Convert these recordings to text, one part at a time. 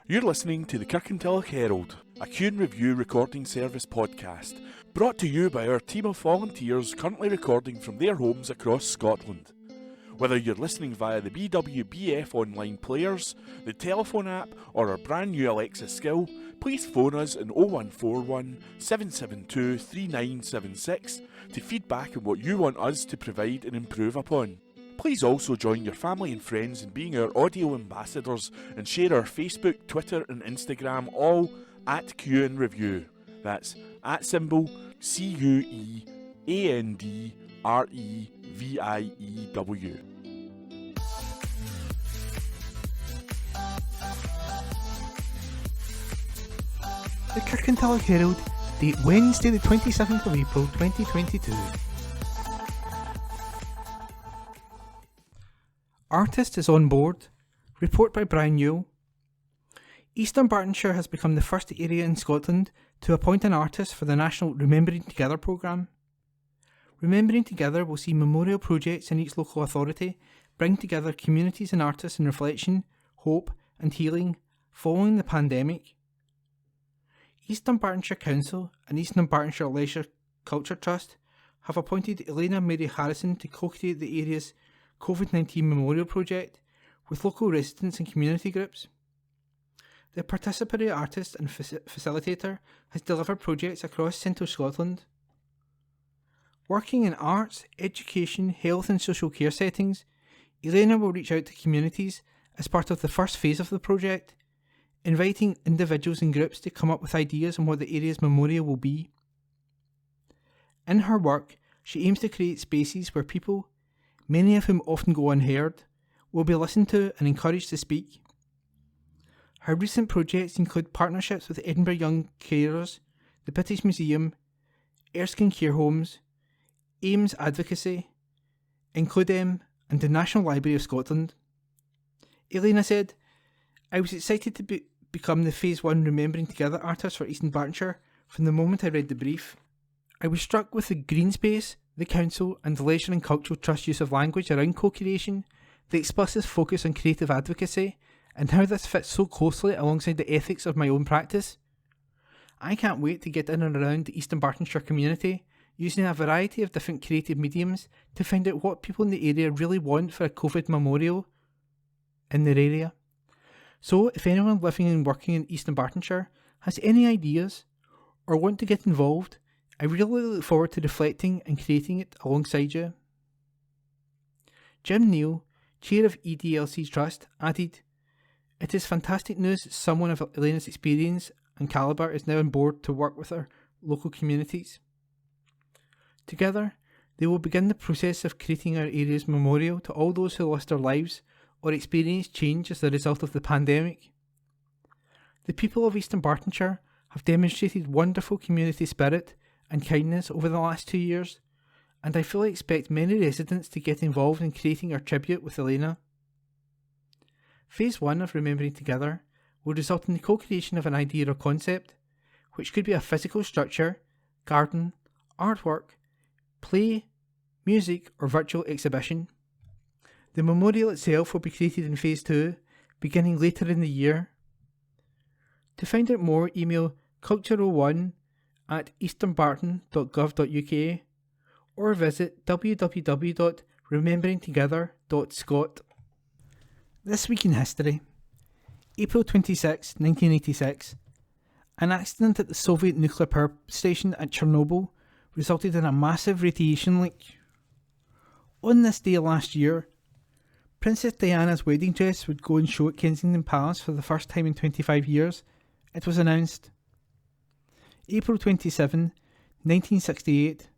You're listening to the Kirkintilloch Herald, a Q&A review recording service podcast, brought to you by our team of volunteers currently recording from their homes across Scotland. Whether you're listening via the BWBF online players, the telephone app, or our brand new Alexa skill, please phone us on 0141 772 3976 to feedback on what you want us to provide and improve upon. Please also join your family and friends in being our audio ambassadors and share our Facebook, Twitter and Instagram all at Q&A Review. That's at symbol CUEANDREVIEW. The Kirkintilloch Herald, date Wednesday the 27th of April 2022. Artist is on board. Report by Brian Newell. East Dunbartonshire has become the first area in Scotland to appoint an artist for the national Remembering Together programme. Remembering Together will see memorial projects in each local authority bring together communities and artists in reflection, hope and healing following the pandemic. East Dunbartonshire Council and East Dunbartonshire Leisure Culture Trust have appointed Elena Mary Harrison to co-create the area's COVID-19 Memorial Project with local residents and community groups. The participatory artist and facilitator has delivered projects across central Scotland. Working in arts, education, health and social care settings, Elena will reach out to communities as part of the first phase of the project, inviting individuals and groups to come up with ideas on what the area's memorial will be. In her work, she aims to create spaces where people, many of whom often go unheard, will be listened to and encouraged to speak. Her recent projects include partnerships with Edinburgh Young Carers, the British Museum, Erskine Care Homes, AIMS Advocacy, Includem and the National Library of Scotland. Elena said, "I was excited to become the Phase 1 Remembering Together artist for East Dunbartonshire from the moment I read the brief. I was struck with the green space, the council and the Leisure and Cultural Trust use of language around co-creation, the explicit focus on creative advocacy, and how this fits so closely alongside the ethics of my own practice. I can't wait to get in and around the East Dunbartonshire community, using a variety of different creative mediums to find out what people in the area really want for a COVID memorial in their area. So if anyone living and working in East Dunbartonshire has any ideas or want to get involved, I really look forward to reflecting and creating it alongside you." Jim Neal, chair of EDLC's trust, added, "It is fantastic news that someone of Elena's experience and calibre is now on board to work with our local communities. Together, they will begin the process of creating our area's memorial to all those who lost their lives or experienced change as a result of the pandemic. The people of East Dunbartonshire have demonstrated wonderful community spirit and kindness over the last 2 years, and I fully expect many residents to get involved in creating our tribute with Elena. Phase 1 of Remembering Together will result in the co-creation of an idea or concept, which could be a physical structure, garden, artwork, play, music or virtual exhibition. The memorial itself will be created in Phase 2, beginning later in the year. To find out more, email cultural1@eastdunbarton.gov.uk or visit www.rememberingtogether.scot. This week in history. April 26, 1986. An accident at the Soviet nuclear power station at Chernobyl resulted in a massive radiation leak. On this day last year, Princess Diana's wedding dress would go on show at Kensington Palace for the first time in 25 years, it was announced. April 27, 1968.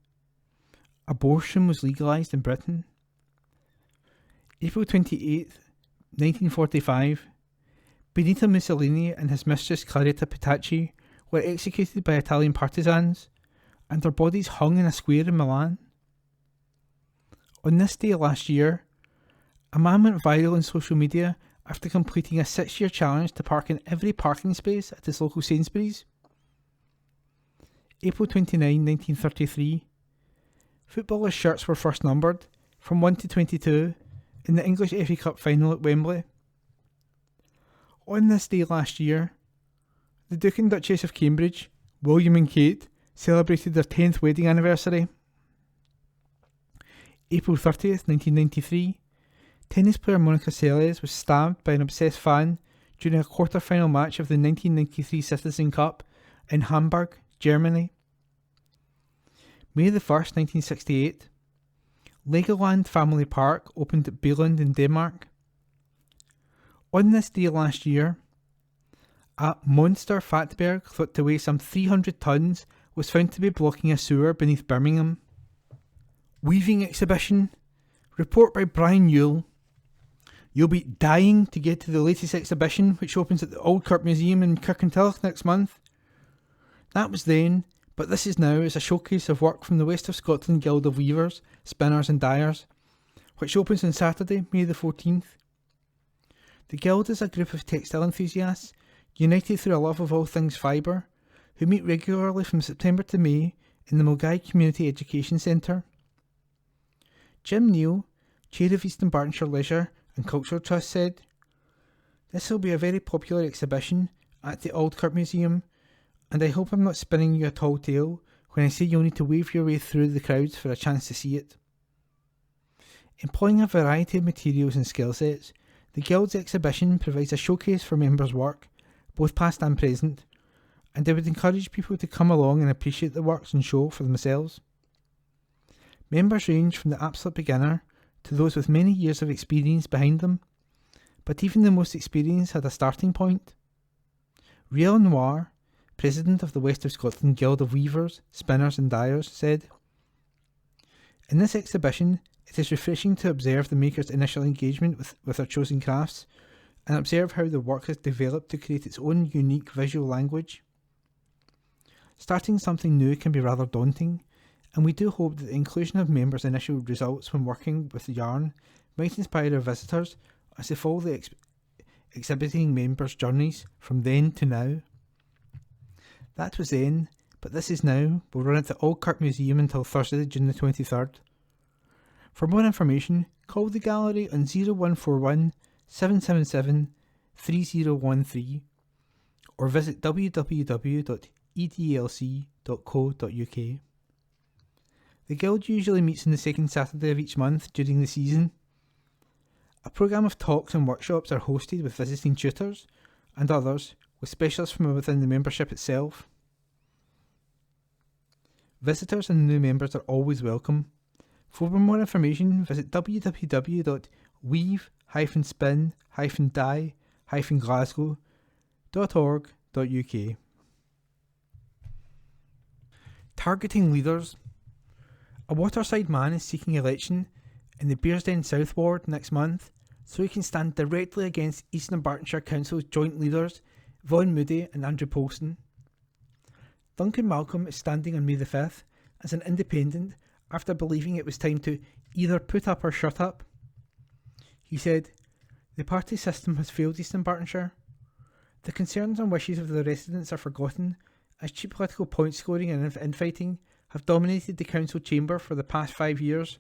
Abortion was legalised in Britain. April 28, 1945. Benito Mussolini and his mistress Claretta Petacci were executed by Italian partisans, and their bodies hung in a square in Milan. On this day last year, a man went viral on social media after completing a 6-year challenge to park in every parking space at his local Sainsbury's. April 29, 1933. Footballers' shirts were first numbered, from 1 to 22, in the English FA Cup final at Wembley. On this day last year, the Duke and Duchess of Cambridge, William and Kate, celebrated their 10th wedding anniversary. April 30th, 1993, tennis player Monica Seles was stabbed by an obsessed fan during a quarter-final match of the 1993 Citizen Cup in Hamburg, Germany. May 1st, 1968, Legoland Family Park opened at Billund in Denmark. On this day last year, a monster fatberg thought to weigh some 300 tonnes was found to be blocking a sewer beneath Birmingham. Weaving exhibition. Report by Brian Yule. You'll be dying to get to the latest exhibition, which opens at the Old Kirk Museum in Kirkintilloch next month. That was then, but this is now, as a showcase of work from the West of Scotland Guild of Weavers, Spinners and Dyers, which opens on Saturday, May the 14th. The Guild is a group of textile enthusiasts, united through a love of all things fibre, who meet regularly from September to May in the Mulgai Community Education Centre. Jim Neal, Chair of East Dunbartonshire Leisure and Cultural Trust, said, "This will be a very popular exhibition at the Old Kirk Museum, and I hope I'm not spinning you a tall tale when I say you'll need to wave your way through the crowds for a chance to see it." Employing a variety of materials and skill sets, the Guild's exhibition provides a showcase for members' work, both past and present, and I would encourage people to come along and appreciate the works and show for themselves. Members range from the absolute beginner to those with many years of experience behind them, but even the most experienced had a starting point. Riel Noir, President of the West of Scotland Guild of Weavers, Spinners and Dyers, said, "In this exhibition, it is refreshing to observe the makers' initial engagement with their chosen crafts and observe how the work has developed to create its own unique visual language. Starting something new can be rather daunting, and we do hope that the inclusion of members' initial results when working with yarn might inspire our visitors as they follow the exhibiting members' journeys from then to now." That was then, but this is now. We'll run at the Old Kirk Museum until Thursday, June the 23rd. For more information, call the gallery on 0141 777 3013 or visit www.edlc.co.uk. The Guild usually meets on the second Saturday of each month during the season. A programme of talks and workshops are hosted with visiting tutors and others, with specialists from within the membership itself. Visitors and new members are always welcome. For more information, visit www.weave-spin-dye-glasgow.org.uk. Targeting leaders. A waterside man is seeking election in the Bearsden South Ward next month so he can stand directly against East Dunbartonshire Council's joint leaders Vaughan Moody and Andrew Polson. Duncan Malcolm is standing on May the 5th as an independent after believing it was time to either put up or shut up. He said, "The party system has failed East Dunbartonshire. The concerns and wishes of the residents are forgotten as cheap political point scoring and infighting have dominated the council chamber for the past 5 years.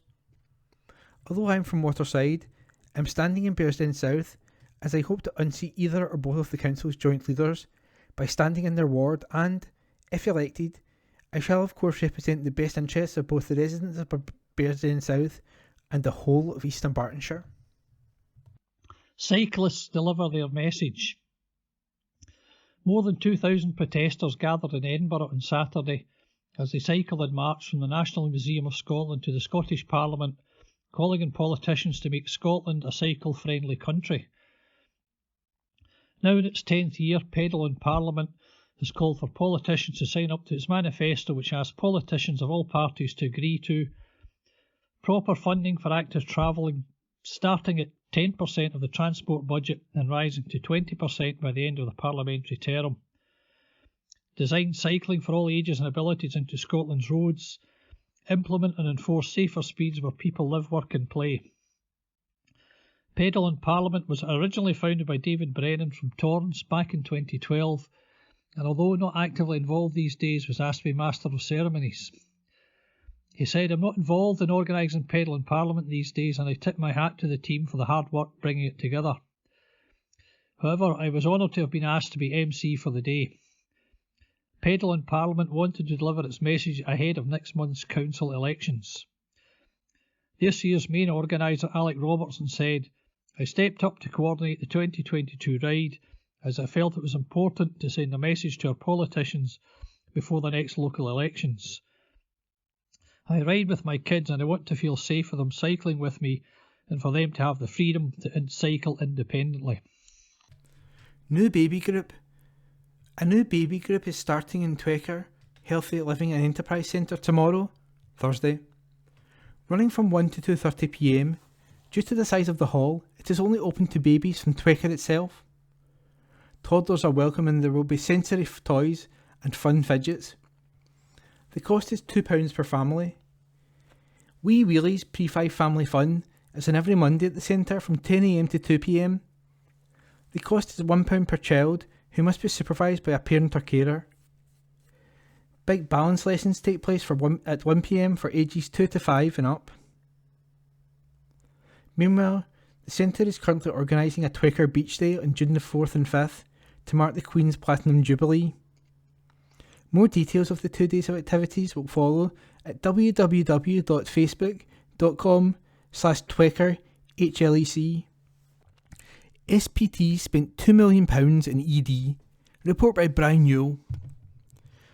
Although I am from Waterside, I am standing in Bearsden South as I hope to unseat either or both of the council's joint leaders by standing in their ward and, if elected, I shall of course represent the best interests of both the residents of Bearsden South and the whole of East Dunbartonshire." Cyclists deliver their message. More than 2,000 protesters gathered in Edinburgh on Saturday as they cycled and marched from the National Museum of Scotland to the Scottish Parliament, calling on politicians to make Scotland a cycle-friendly country. Now in its 10th year, Pedal on Parliament has called for politicians to sign up to its manifesto, which asks politicians of all parties to agree to proper funding for active travelling, starting at 10% of the transport budget and rising to 20% by the end of the parliamentary term. Design cycling for all ages and abilities into Scotland's roads. Implement and enforce safer speeds where people live, work and play. Pedal on Parliament was originally founded by David Brennan from Torrance back in 2012, and although not actively involved these days, was asked to be Master of Ceremonies. He said, "I'm not involved in organising Pedal on Parliament these days, and I tip my hat to the team for the hard work bringing it together. However, I was honoured to have been asked to be MC for the day. Pedal in Parliament wanted to deliver its message ahead of next month's council elections. This year's main organiser, Alec Robertson, said, "I stepped up to coordinate the 2022 ride as I felt it was important to send a message to our politicians before the next local elections. I ride with my kids and I want to feel safe for them cycling with me and for them to have the freedom to cycle independently." New baby group. A new baby group is starting in Twecker Healthy Living and Enterprise Centre tomorrow, Thursday. Running from 1 to 2:30 p.m, due to the size of the hall, it is only open to babies from Twecker itself. Toddlers are welcome and there will be sensory toys and fun fidgets. The cost is £2 per family. Wee Wheelies Pre-5 Family Fun is on every Monday at the centre from 10 a.m. to 2 p.m. The cost is £1 per child who must be supervised by a parent or carer. Big balance lessons take place at 1 p.m. for ages 2 to 5 and up. Meanwhile, the centre is currently organising a Twecker Beach Day on June the 4th and 5th to mark the Queen's Platinum Jubilee. More details of the 2 days of activities will follow at www.facebook.com/TweckerHLEC. SPT spent £2 million in ED. Report by Brian Newell.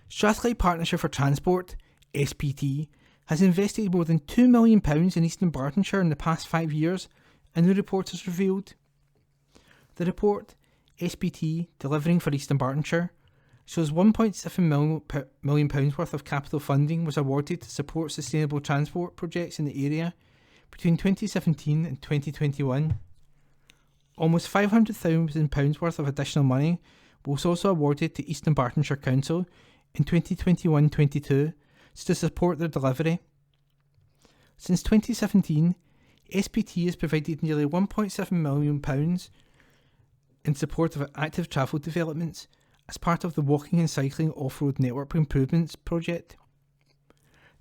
Strathclyde Partnership for Transport, SPT, has invested more than £2 million in East Dunbartonshire in the past 5 years, a new report has revealed. The report, SPT Delivering for East Dunbartonshire, shows £1.7 million worth of capital funding was awarded to support sustainable transport projects in the area between 2017 and 2021. Almost £500,000 worth of additional money was also awarded to East Dunbartonshire Council in 2021-22 to support their delivery. Since 2017, SPT has provided nearly £1.7 million in support of active travel developments as part of the Walking and Cycling Off-Road Network Improvements project.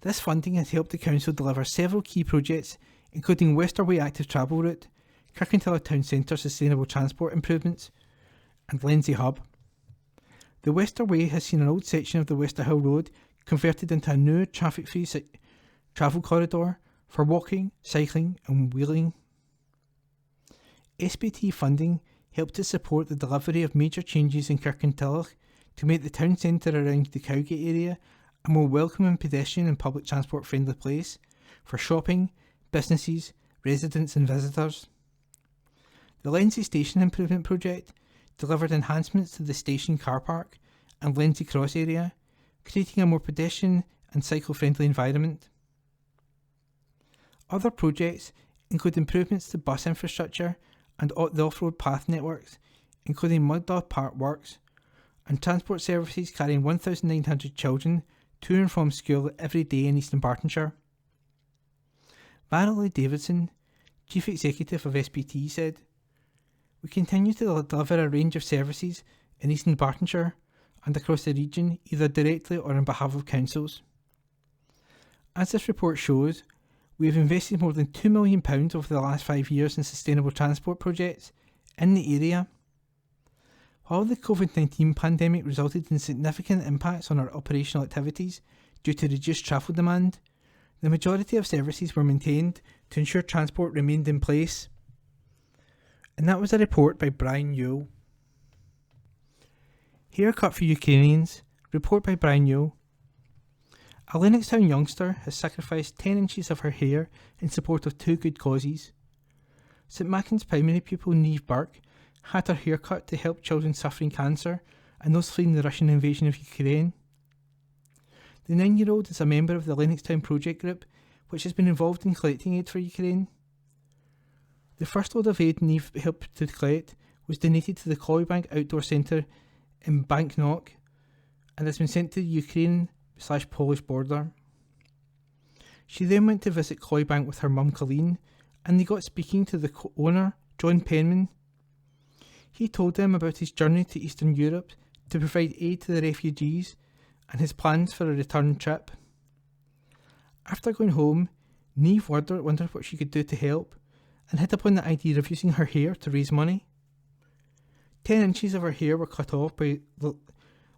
This funding has helped the council deliver several key projects, including Westerway Active Travel Route, Kirkintilloch Town Centre Sustainable Transport Improvements, and Glens Hub. The Westerway has seen an old section of the Westerhill Road converted into a new traffic-free travel corridor for walking, cycling and wheeling. SPT funding helped to support the delivery of major changes in Kirkintilloch to make the town centre around the Cowgate area a more welcoming pedestrian and public transport friendly place for shopping, businesses, residents and visitors. The Lenzie Station Improvement Project delivered enhancements to the station car park and Lenzie Cross area, creating a more pedestrian and cycle-friendly environment. Other projects include improvements to bus infrastructure and the off-road path networks, including Mugdaw Park Works, and transport services carrying 1,900 children to and from school every day in East Dunbartonshire. Valerie Davidson, Chief Executive of SPT, said, "We continue to deliver a range of services in East Dunbartonshire and across the region, either directly or on behalf of councils. As this report shows, we have invested more than £2 million over the last 5 years in sustainable transport projects in the area. While the COVID-19 pandemic resulted in significant impacts on our operational activities due to reduced travel demand, the majority of services were maintained to ensure transport remained in place." And that was a report by Brian Newell. Haircut for Ukrainians. Report by Brian Newell. A Lennoxtown youngster has sacrificed 10 inches of her hair in support of 2 good causes. St Mackin's primary pupil Niamh Burke had her hair cut to help children suffering cancer and those fleeing the Russian invasion of Ukraine. The 9-year-old is a member of the Lennoxtown Project Group, which has been involved in collecting aid for Ukraine. The first load of aid Niamh helped to collect was donated to the Cloybank Outdoor Centre in Banknock and has been sent to the Ukraine/Polish border. She then went to visit Cloybank with her mum Colleen, and they got speaking to the owner, John Penman. He told them about his journey to Eastern Europe to provide aid to the refugees and his plans for a return trip. After going home, Niamh wondered what she could do to help and hit upon the idea of using her hair to raise money. 10 inches of her hair were cut off by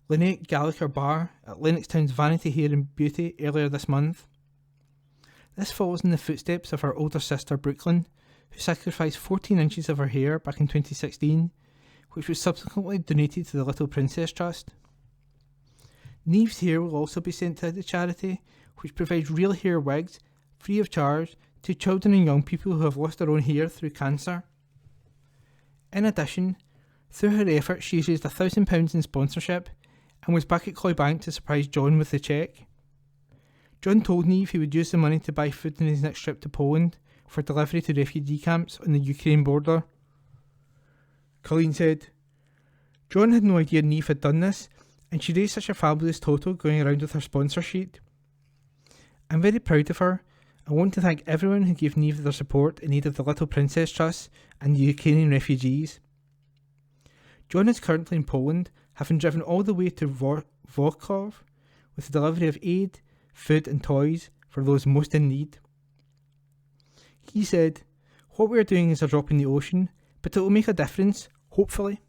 Lynette Gallagher Barr at Lennoxtown's Vanity Hair and Beauty earlier this month. This follows in the footsteps of her older sister Brooklyn, who sacrificed 14 inches of her hair back in 2016, which was subsequently donated to the Little Princess Trust. Neve's hair will also be sent to the charity, which provides real hair wigs, free of charge, to children and young people who have lost their own hair through cancer. In addition, through her efforts she raised £1,000 in sponsorship and was back at Cloybank to surprise John with the cheque. John told Neve he would use the money to buy food in his next trip to Poland for delivery to refugee camps on the Ukraine border. Colleen said, "John had no idea Neve had done this, and she raised such a fabulous total going around with her sponsor sheet. I'm very proud of her. I want to thank everyone who gave Neve their support in aid of the Little Princess Trust and the Ukrainian refugees." John is currently in Poland, having driven all the way to Wrocław with the delivery of aid, food and toys for those most in need. He said, "What we are doing is a drop in the ocean, but it will make a difference, hopefully."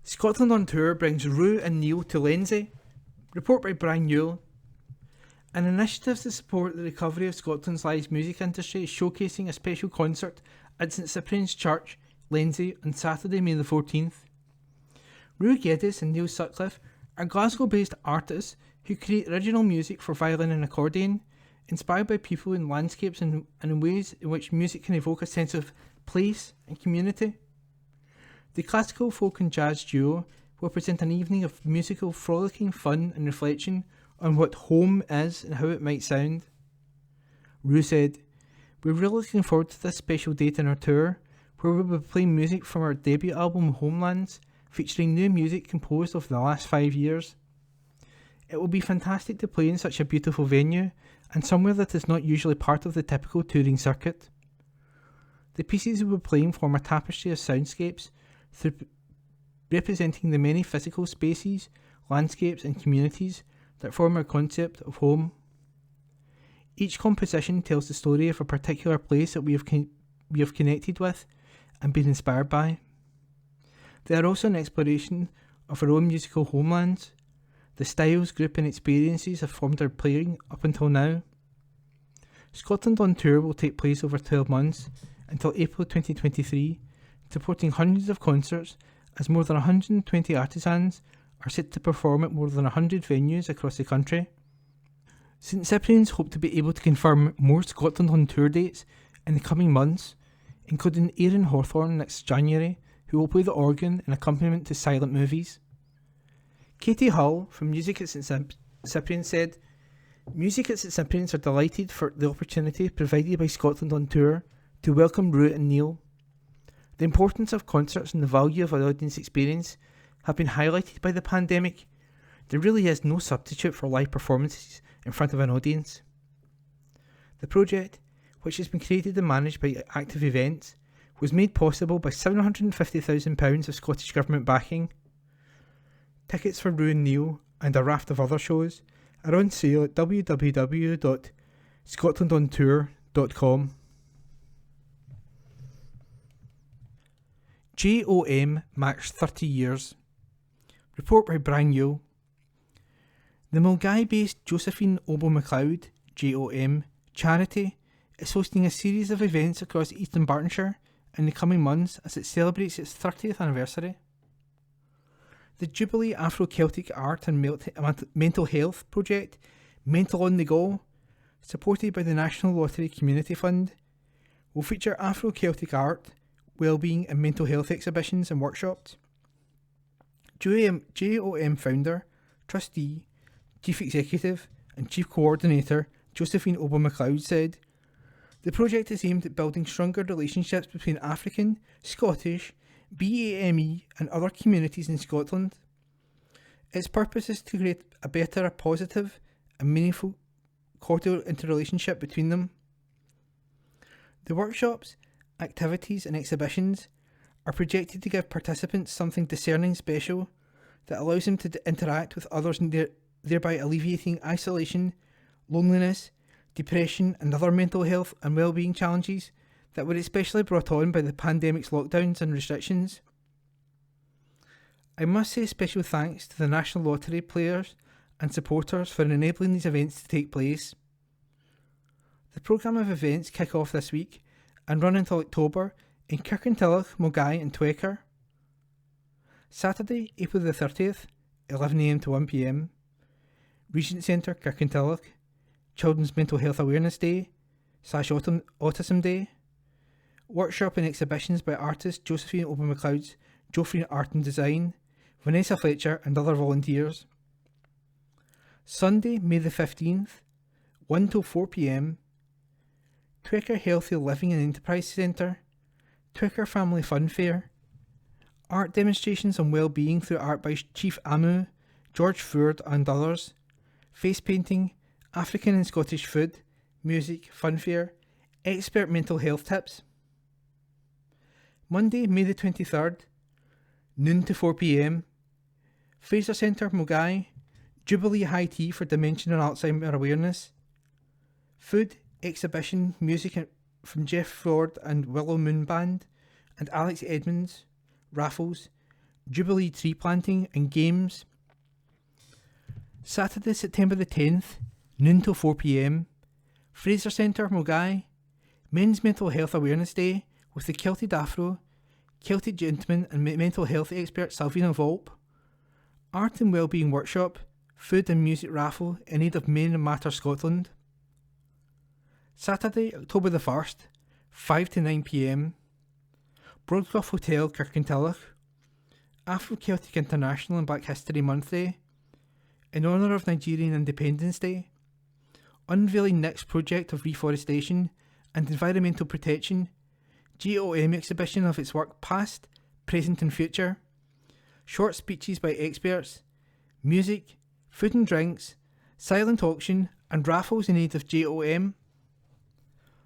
Scotland on Tour brings Rue and Neil to Lenzie. Report by Brian Newell. An initiative to support the recovery of Scotland's live music industry is showcasing a special concert at St Cyprian's Church, Lenzie, on Saturday, May the 14th. Rue Geddes and Neil Sutcliffe are Glasgow-based artists who create original music for violin and accordion, inspired by people in landscapes and in ways in which music can evoke a sense of place and community. The classical folk and jazz duo will present an evening of musical frolicking fun and reflection on what home is and how it might sound. Rue said, "We're really looking forward to this special date in our tour, where we'll be playing music from our debut album Homelands, featuring new music composed over the last 5 years. It will be fantastic to play in such a beautiful venue, and somewhere that is not usually part of the typical touring circuit. The pieces we'll be playing form a tapestry of soundscapes, representing the many physical spaces, landscapes and communities that form our concept of home. Each composition tells the story of a particular place that we have connected with and been inspired by. They are also an exploration of our own musical homelands. The styles, group and experiences have formed our playing up until now. Scotland on Tour will take place over 12 months until April 2023, supporting hundreds of concerts as more than 120 artisans are set to perform at more than 100 venues across the country. St Cyprian's hope to be able to confirm more Scotland on Tour dates in the coming months, including Aaron Hawthorne next January, who will play the organ in accompaniment to silent movies. Katie Hull from Music at St Cyprian's said, "Music at St Cyprian's are delighted for the opportunity provided by Scotland on Tour to welcome Rue and Neil. The importance of concerts and the value of an audience experience have been highlighted by the pandemic. There really is no substitute for live performances in front of an audience." The project, which has been created and managed by Active Events, was made possible by £750,000 of Scottish Government backing. Tickets for Rue and Neil and a raft of other shows are on sale at www.scotlandontour.com. JOM marks 30 years. Report by Brian Newell. The Mulgai-based Josephine Obo MacLeod JOM charity is hosting a series of events across East Dunbartonshire in the coming months as it celebrates its 30th anniversary. The Jubilee Afro-Celtic Art and Mental Health project, Mental on the Go, supported by the National Lottery Community Fund, will feature Afro-Celtic art, wellbeing and mental health exhibitions and workshops. JOM founder, trustee, chief executive and chief coordinator Josephine Obo MacLeod said, "The project is aimed at building stronger relationships between African, Scottish, BAME and other communities in Scotland. Its purpose is to create a better, positive and meaningful cordial interrelationship between them. The workshops, activities and exhibitions are projected to give participants something discerning special that allows them to interact with others and thereby alleviating isolation, loneliness, depression and other mental health and well-being challenges that were especially brought on by the pandemic's lockdowns and restrictions. I must say special thanks to the National Lottery players and supporters for enabling these events to take place. The programme of events kick off this week and run until October in Kirkintilloch, Mulgai and Twecker. Saturday, April the 30th, 11am to 1pm, Regent Centre, Kirkintilloch, Children's Mental Health Awareness Day / Autism Day, workshop and exhibitions by artists Josephine Ober-McLeod's Joffrey Art and Design, Vanessa Fletcher and other volunteers. Sunday, May the 15th, 1 till 4pm, Twecker Healthy Living and Enterprise Centre, Twecker Family Fun Fair, art demonstrations on well-being through art by Chief Amu, George Ford and others, face painting, African and Scottish food, music, fun fair, expert mental health tips. Monday, May the 23rd, noon to 4pm, Fraser Centre, Mulgai, Jubilee High Tea for Dementia and Alzheimer Awareness, food, exhibition, music from Jeff Ford and Willow Moon Band and Alex Edmonds, raffles, Jubilee tree planting and games. Saturday, September the 10th, noon till 4pm, Fraser Centre, Mulgai, Men's Mental Health Awareness Day with the Kilted Afro, Celtic Gentleman and mental health expert Salvina Volpe, art and wellbeing workshop, food and music raffle in aid of Men Matter Scotland. Saturday, October the 1st, 5 to 9pm, Broadclough Hotel, Kirkintilloch, Afro-Celtic International and Black History Month Day, in honour of Nigerian Independence Day, unveiling next project of reforestation and environmental protection, GOM exhibition of its work past, present and future, short speeches by experts, music, food and drinks, silent auction and raffles in aid of GOM.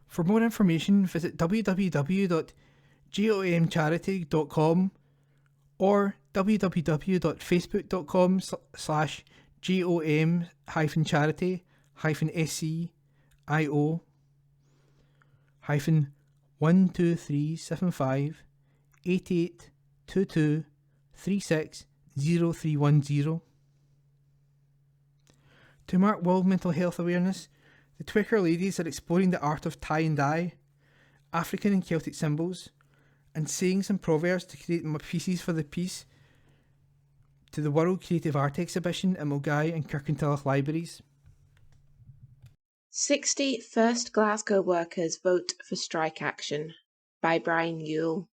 For more information, visit www.gomcharity.com or www.facebook.com/GOM-charity-1AC-IO-12375-8822360310. To mark World Mental Health Awareness, the Twecker ladies are exploring the art of tie and dye, African and Celtic symbols, and sayings and proverbs to create pieces for the piece to the World Creative Art Exhibition at Mulgai and Kirkintilloch Libraries. 60 First Glasgow Workers Vote for Strike Action by Brian Yule.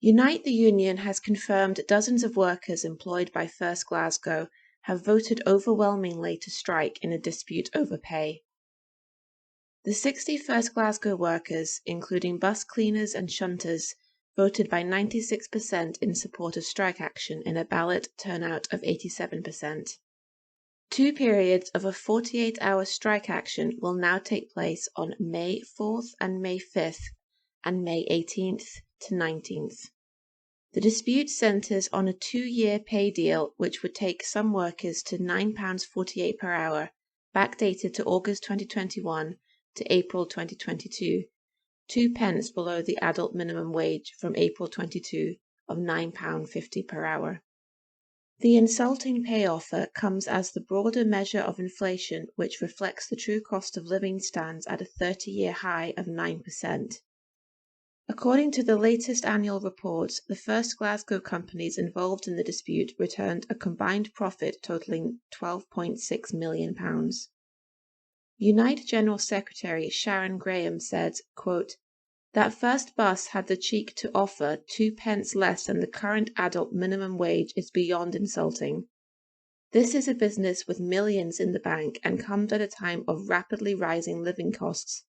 Unite the Union has confirmed dozens of workers employed by First Glasgow have voted overwhelmingly to strike in a dispute over pay. The 60 First Glasgow workers, including bus cleaners and shunters, voted by 96% in support of strike action in a ballot turnout of 87%. Two periods of a 48-hour strike action will now take place on May 4th and May 5th and May 18th to 19th. The dispute centres on a 2-year pay deal which would take some workers to £9.48 per hour, backdated to August 2021 to April 2022, 2 pence below the adult minimum wage from April 22 of £9.50 per hour. The insulting pay offer comes as the broader measure of inflation which reflects the true cost of living stands at a 30-year high of 9%. According to the latest annual report, the First Glasgow companies involved in the dispute returned a combined profit totalling £12.6 million. Unite General Secretary Sharon Graham said, quote, "That first bus had the cheek to offer 2 pence less than the current adult minimum wage is beyond insulting. This is a business with millions in the bank and comes at a time of rapidly rising living costs.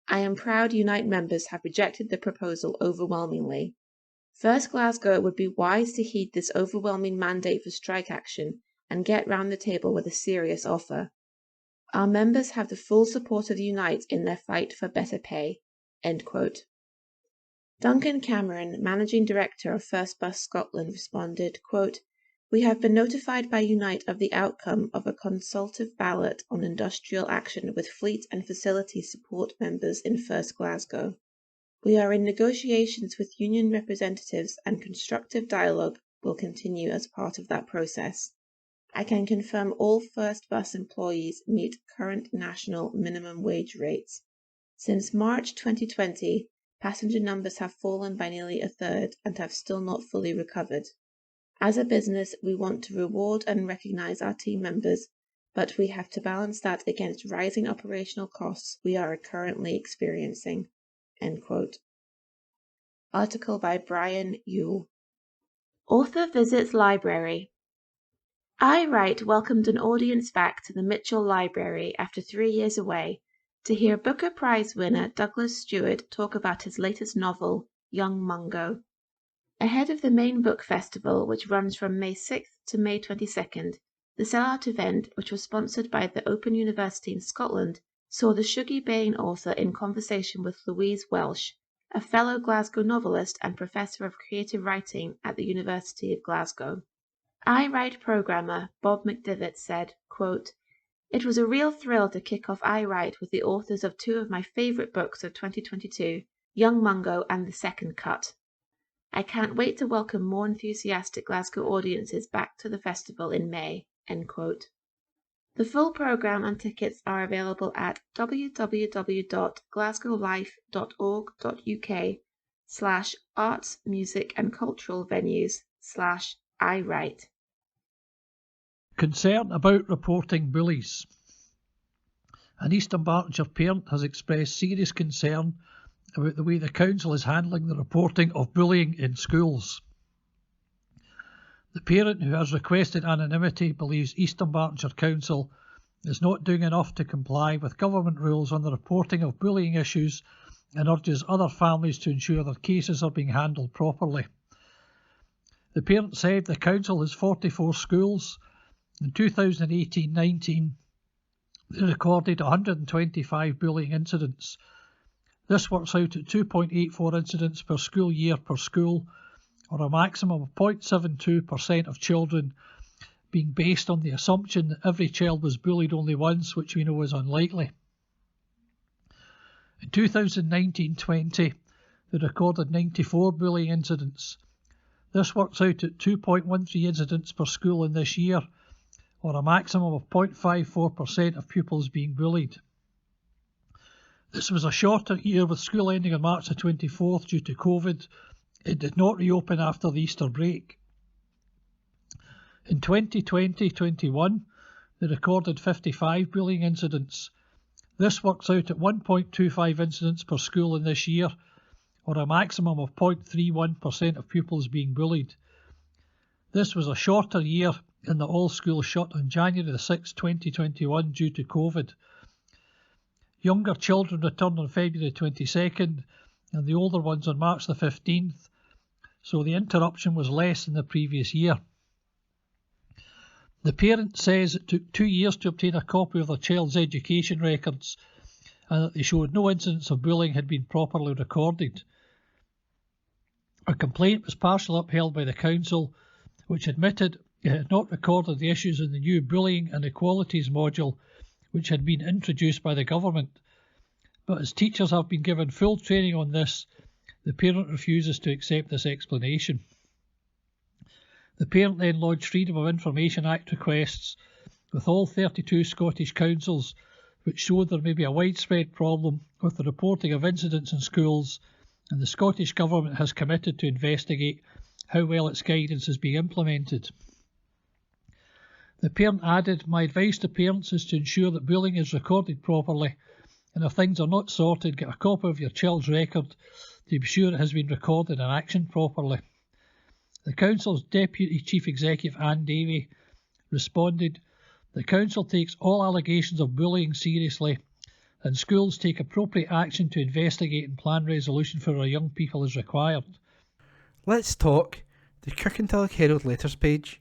I am proud Unite members have rejected the proposal overwhelmingly. First Glasgow would be wise to heed this overwhelming mandate for strike action and get round the table with a serious offer. Our members have the full support of Unite in their fight for better pay." End quote. Duncan Cameron, Managing Director of First Bus Scotland, responded, quote, "We have been notified by Unite of the outcome of a consultative ballot on industrial action with fleet and facility support members in First Glasgow. We are in negotiations with union representatives and constructive dialogue will continue as part of that process. I can confirm all first bus employees meet current national minimum wage rates. Since March 2020, passenger numbers have fallen by nearly a third and have still not fully recovered. As a business, we want to reward and recognise our team members, but we have to balance that against rising operational costs we are currently experiencing." End quote. Article by Brian Yule. Author visits library. I Write welcomed an audience back to the Mitchell Library after 3 years away to hear Booker Prize winner Douglas Stewart talk about his latest novel, Young Mungo. Ahead of the main book festival, which runs from May 6th to May 22nd, the sellout event, which was sponsored by the Open University in Scotland, saw the Shuggie Bain author in conversation with Louise Welsh, a fellow Glasgow novelist and professor of creative writing at the University of Glasgow. I Write programmer Bob McDivitt said, quote, "It was a real thrill to kick off I Write with the authors of two of my favourite books of 2022, Young Mungo and The Second Cut. I can't wait to welcome more enthusiastic Glasgow audiences back to the festival in May." End quote. The full programme and tickets are available at www.glasgowlife.org.uk/arts, music and cultural venues/I Write. Concern about reporting bullies. An East Dunbartonshire parent has expressed serious concern about the way the council is handling the reporting of bullying in schools. The parent, who has requested anonymity, believes East Dunbartonshire Council is not doing enough to comply with government rules on the reporting of bullying issues and urges other families to ensure their cases are being handled properly. The parent said the council has 44 schools. In 2018-19, they recorded 125 bullying incidents. This works out at 2.84 incidents per school year per school, or a maximum of 0.72% of children, being based on the assumption that every child was bullied only once, which we know is unlikely. In 2019-20, they recorded 94 bullying incidents. This works out at 2.13 incidents per school in this year, or a maximum of 0.54% of pupils being bullied. This was a shorter year, with school ending on March the 24th due to COVID. It did not reopen after the Easter break. In 2020-21, they recorded 55 bullying incidents. This works out at 1.25 incidents per school in this year, or a maximum of 0.31% of pupils being bullied. This was a shorter year in that all schools shut on January the 6th, 2021 due to COVID. Younger children returned on February 22nd and the older ones on March the 15th, so the interruption was less than the previous year. The parent says it took 2 years to obtain a copy of their child's education records and that they showed no incidents of bullying had been properly recorded. A complaint was partially upheld by the council, which admitted it had not recorded the issues in the new Bullying and Equalities module, which had been introduced by the government. But as teachers have been given full training on this, the parent refuses to accept this explanation. The parent then lodged Freedom of Information Act requests with all 32 Scottish councils, which showed there may be a widespread problem with the reporting of incidents in schools, and the Scottish Government has committed to investigate how well its guidance is being implemented. The parent added, "My advice to parents is to ensure that bullying is recorded properly, and if things are not sorted, get a copy of your child's record to be sure it has been recorded and actioned properly." The Council's Deputy Chief Executive, Anne Davey, responded, "The Council takes all allegations of bullying seriously, and schools take appropriate action to investigate and plan resolution for our young people as required." Let's talk, the Kirkintilloch Herald letters page.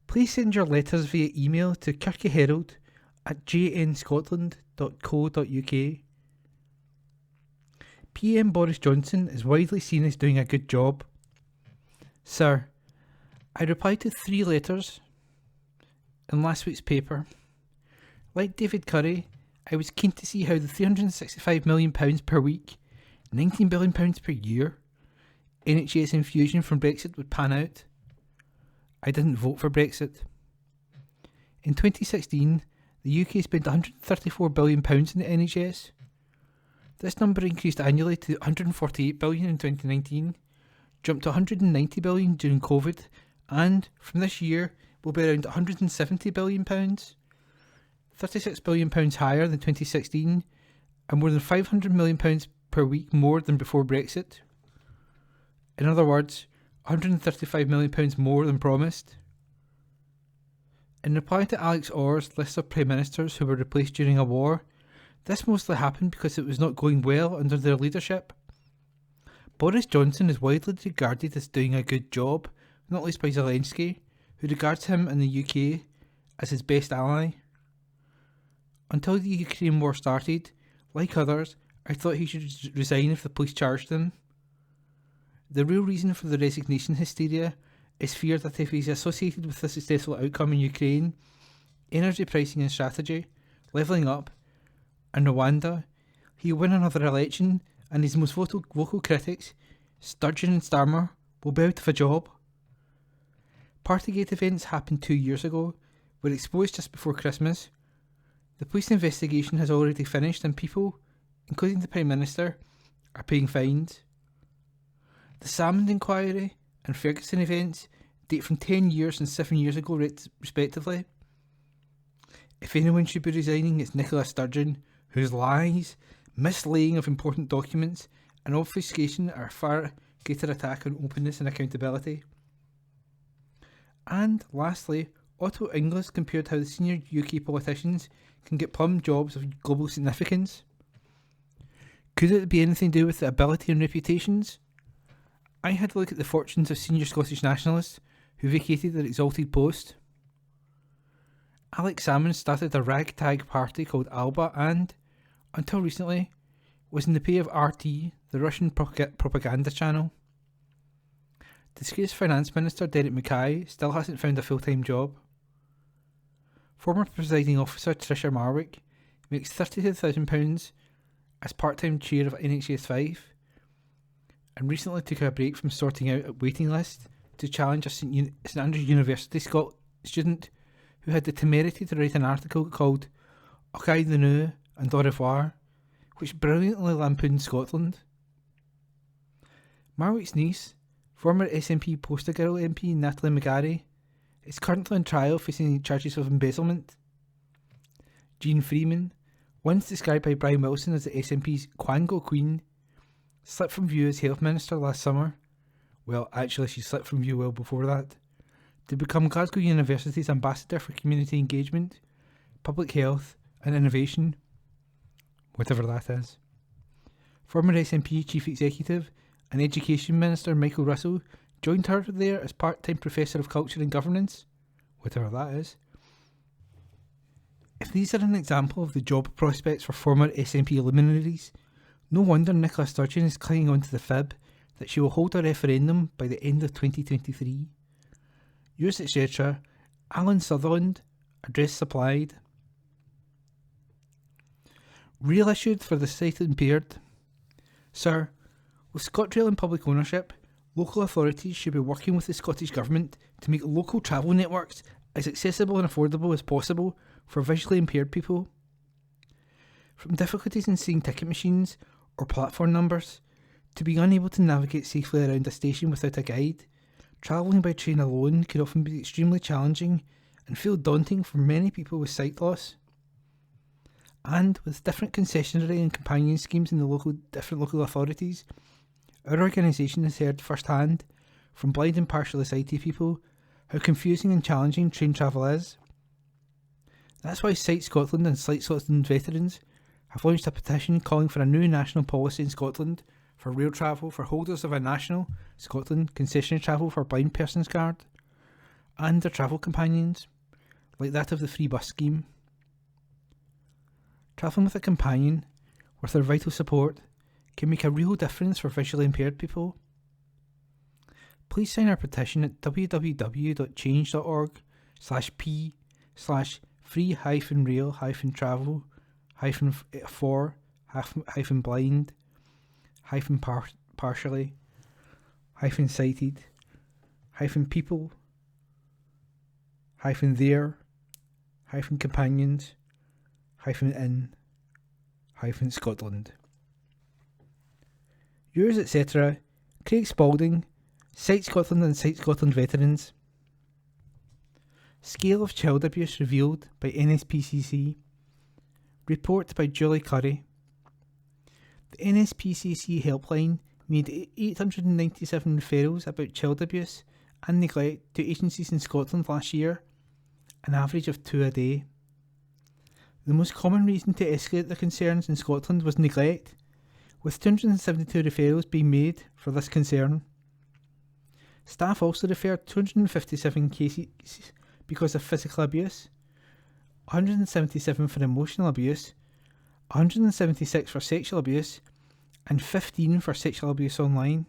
Please send your letters via email to kirkyherald@jnscotland.co.uk. PM Boris Johnson is widely seen as doing a good job. Sir, I replied to 3 letters in last week's paper. Like David Curry, I was keen to see how the £365 million per week £19 billion per year, NHS infusion from Brexit would pan out. I didn't vote for Brexit. In 2016, the UK spent £134 billion in the NHS. This number increased annually to £148 billion in 2019, jumped to £190 billion during COVID, and from this year will be around £170 billion, £36 billion higher than 2016, and more than £500 million per week more than before Brexit. In other words, £135 million more than promised. In reply to Alex Orr's list of Prime Ministers who were replaced during a war, this mostly happened because it was not going well under their leadership. Boris Johnson is widely regarded as doing a good job, not least by Zelensky, who regards him in the UK as his best ally. Until the Ukraine war started, like others, I thought he should resign if the police charged him. The real reason for the resignation hysteria is fear that if he's associated with a successful outcome in Ukraine, energy pricing and strategy, levelling up, and Rwanda, he'll win another election and his most vocal critics, Sturgeon and Starmer, will be out of a job. Partygate events happened 2 years ago, were exposed just before Christmas. The police investigation has already finished and people, including the Prime Minister, are paying fines. The Salmond inquiry and Ferguson events date from 10 years and 7 years ago respectively. If anyone should be resigning, it's Nicola Sturgeon, whose lies, mislaying of important documents and obfuscation are a far greater attack on openness and accountability. And lastly, Otto Inglis compared how the senior UK politicians can get plum jobs of global significance. Could it be anything to do with the ability and reputations? I had a look at the fortunes of senior Scottish nationalists who vacated their exalted post. Alex Salmond started a ragtag party called Alba and, until recently, was in the pay of RT, the Russian propaganda channel. Disgraced Finance Minister Derek Mackay still hasn't found a full-time job. Former Presiding Officer Tricia Marwick makes £32,000 as part-time chair of NHS 5 and recently took a break from sorting out a waiting list to challenge a St Andrews University student who had the temerity to write an article called Ochai the Nu and Au revoir, which brilliantly lampooned Scotland. Marwick's niece, former SNP poster girl MP Natalie McGarry, is currently on trial facing charges of embezzlement. Jean Freeman, once described by Brian Wilson as the SNP's Quango Queen, slipped from view as Health Minister last summer. Well, actually she slipped from view well before that, to become Glasgow University's Ambassador for Community Engagement, Public Health and Innovation, whatever that is. Former SNP Chief Executive and Education Minister Michael Russell joined her there as part-time Professor of Culture and Governance, whatever that is. If these are an example of the job prospects for former SNP luminaries, no wonder Nicola Sturgeon is clinging on to the fib that she will hold a referendum by the end of 2023. Yours etc., Alan Sutherland, address supplied. Rail issued for the sight impaired. Sir, with ScotRail in public ownership, local authorities should be working with the Scottish Government to make local travel networks as accessible and affordable as possible for visually impaired people. From difficulties in seeing ticket machines or platform numbers, to being unable to navigate safely around a station without a guide, travelling by train alone can often be extremely challenging and feel daunting for many people with sight loss. And with different concessionary and companion schemes in the different local authorities, our organisation has heard firsthand from blind and partially sighted people how confusing and challenging train travel is. That's why Sight Scotland and Sight Scotland veterans have launched a petition calling for a new national policy in Scotland for rail travel for holders of a national Scotland concessionary travel for blind persons card and their travel companions, like that of the free bus scheme. Travelling with a companion, with their vital support, can make a real difference for visually impaired people. Please sign our petition at www.change.org/p/free-rail-travel-for-blind partially, sighted, people, there, companions, in, Scotland. Yours, etc., Craig Spalding, Cite Scotland and Cite Scotland veterans. Scale of child abuse revealed by NSPCC. Report by Julie Curry. The NSPCC helpline made 897 referrals about child abuse and neglect to agencies in Scotland last year, an average of 2 a day. The most common reason to escalate the concerns in Scotland was neglect, with 272 referrals being made for this concern. Staff also referred 257 cases because of physical abuse, 177 for emotional abuse, 176 for sexual abuse, and 15 for sexual abuse online.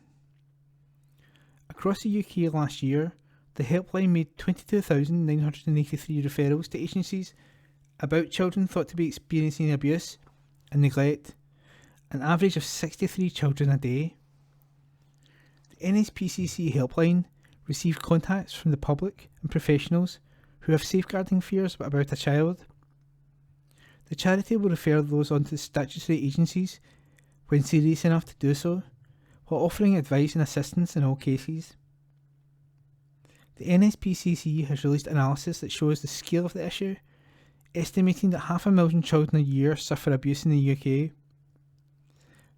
Across the UK last year, the helpline made 22,983 referrals to agencies about children thought to be experiencing abuse and neglect, an average of 63 children a day. The NSPCC helpline received contacts from the public and professionals who have safeguarding fears about a child. The charity will refer those on to statutory agencies when serious enough to do so, while offering advice and assistance in all cases. The NSPCC has released analysis that shows the scale of the issue, estimating that 500,000 children a year suffer abuse in the UK.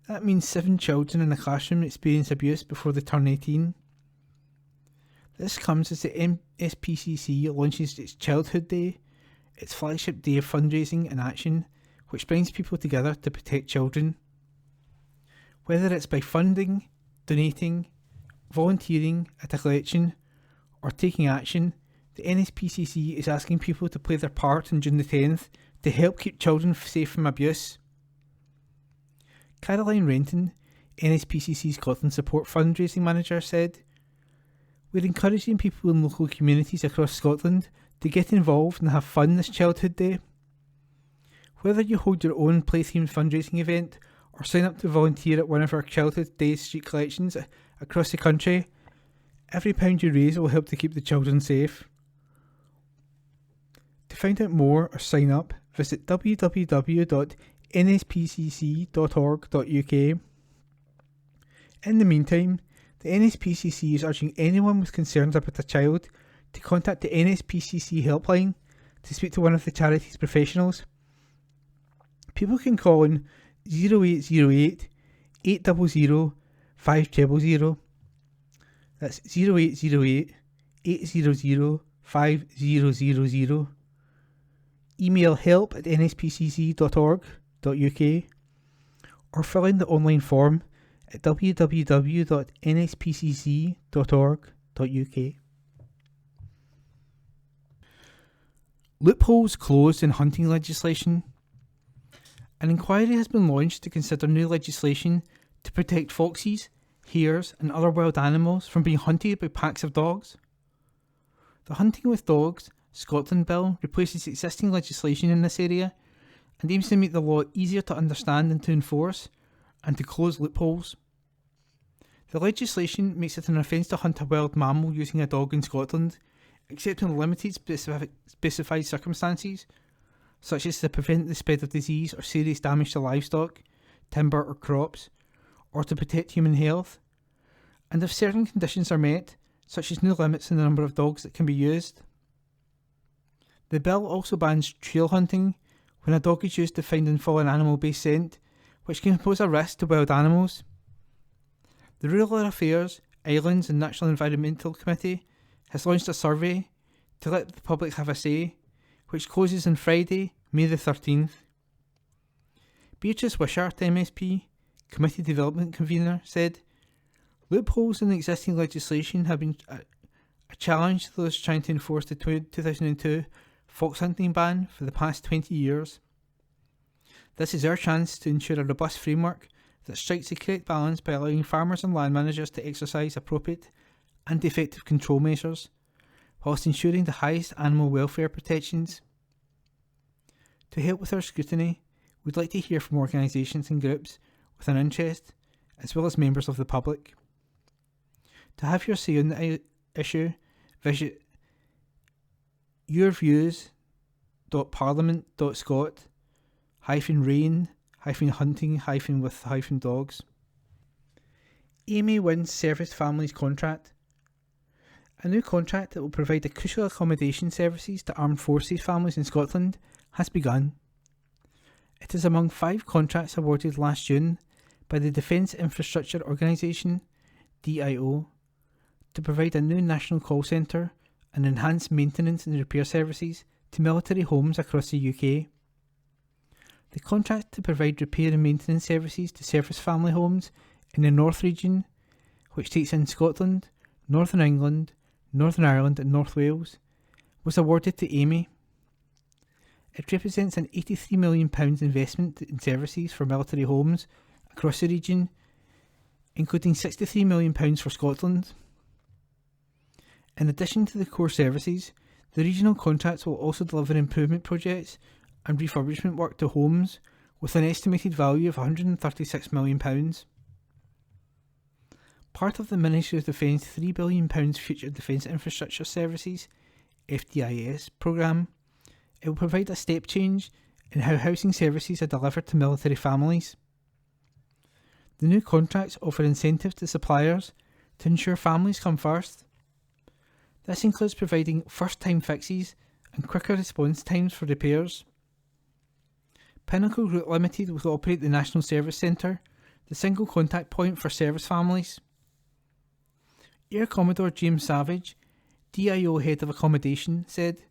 That means 7 children in a classroom experience abuse before they turn 18. This comes as the NSPCC launches its Childhood Day, its flagship day of fundraising and action, which brings people together to protect children. Whether it's by funding, donating, volunteering at a collection, or taking action, the NSPCC is asking people to play their part on June the 10th to help keep children safe from abuse. Caroline Renton, NSPCC Scotland Support Fundraising Manager, said, "We're encouraging people in local communities across Scotland to get involved and have fun this Childhood Day. Whether you hold your own play-themed fundraising event or sign up to volunteer at one of our Childhood Day street collections across the country, every pound you raise will help to keep the children safe." To find out more or sign up, visit www.nspcc.org.uk. In the meantime, the NSPCC is urging anyone with concerns about a child to contact the NSPCC helpline to speak to one of the charity's professionals. People can call on 0808 800 5000. That's 0808 800 5000. Email help@nspcc.org.uk or fill in the online form at www.nspcc.org.uk. Loopholes closed in hunting legislation. An inquiry has been launched to consider new legislation to protect foxes, hares and other wild animals from being hunted by packs of dogs. The Hunting with Dogs Scotland Bill replaces existing legislation in this area and aims to make the law easier to understand and to enforce, and to close loopholes. The legislation makes it an offence to hunt a wild mammal using a dog in Scotland, except in limited specified circumstances, such as to prevent the spread of disease or serious damage to livestock, timber or crops, or to protect human health, and if certain conditions are met, such as no limits in the number of dogs that can be used. The bill also bans trail hunting, when a dog is used to find and follow an animal-based scent, which can pose a risk to wild animals. The Rural Affairs, Islands and Natural Environmental Committee has launched a survey to let the public have a say, which closes on Friday, May the 13th. Beatrice Wishart, MSP, Committee Development Convener, said, "Loopholes in existing legislation have been a challenge to those trying to enforce the 2002 fox hunting ban for the past 20 years. This is our chance to ensure a robust framework that strikes the correct balance by allowing farmers and land managers to exercise appropriate and effective control measures, whilst ensuring the highest animal welfare protections. To help with our scrutiny, we'd like to hear from organisations and groups with an interest as well as members of the public. To have your say on the issue, visit yourviews.parliament.scot-rain-hunting-with-dogs. Amy wins Service Families contract. A new contract that will provide the crucial accommodation services to armed forces families in Scotland has begun. It is among 5 contracts awarded last June by the Defence Infrastructure Organisation, DIO, to provide a new national call centre and enhanced maintenance and repair services to military homes across the UK. The contract to provide repair and maintenance services to service family homes in the North region, which takes in Scotland, Northern England, Northern Ireland and North Wales, was awarded to Amy. It represents an £83 million investment in services for military homes across the region, including £63 million for Scotland. In addition to the core services, the regional contracts will also deliver improvement projects and refurbishment work to homes with an estimated value of £136 million. Part of the Ministry of Defence £3 billion Future Defence Infrastructure Services FDIS programme, it will provide a step change in how housing services are delivered to military families. The new contracts offer incentives to suppliers to ensure families come first. This includes providing first-time fixes and quicker response times for repairs. Pinnacle Group Limited will operate the National Service Centre, the single contact point for service families. Air Commodore James Savage, DIO Head of Accommodation, said,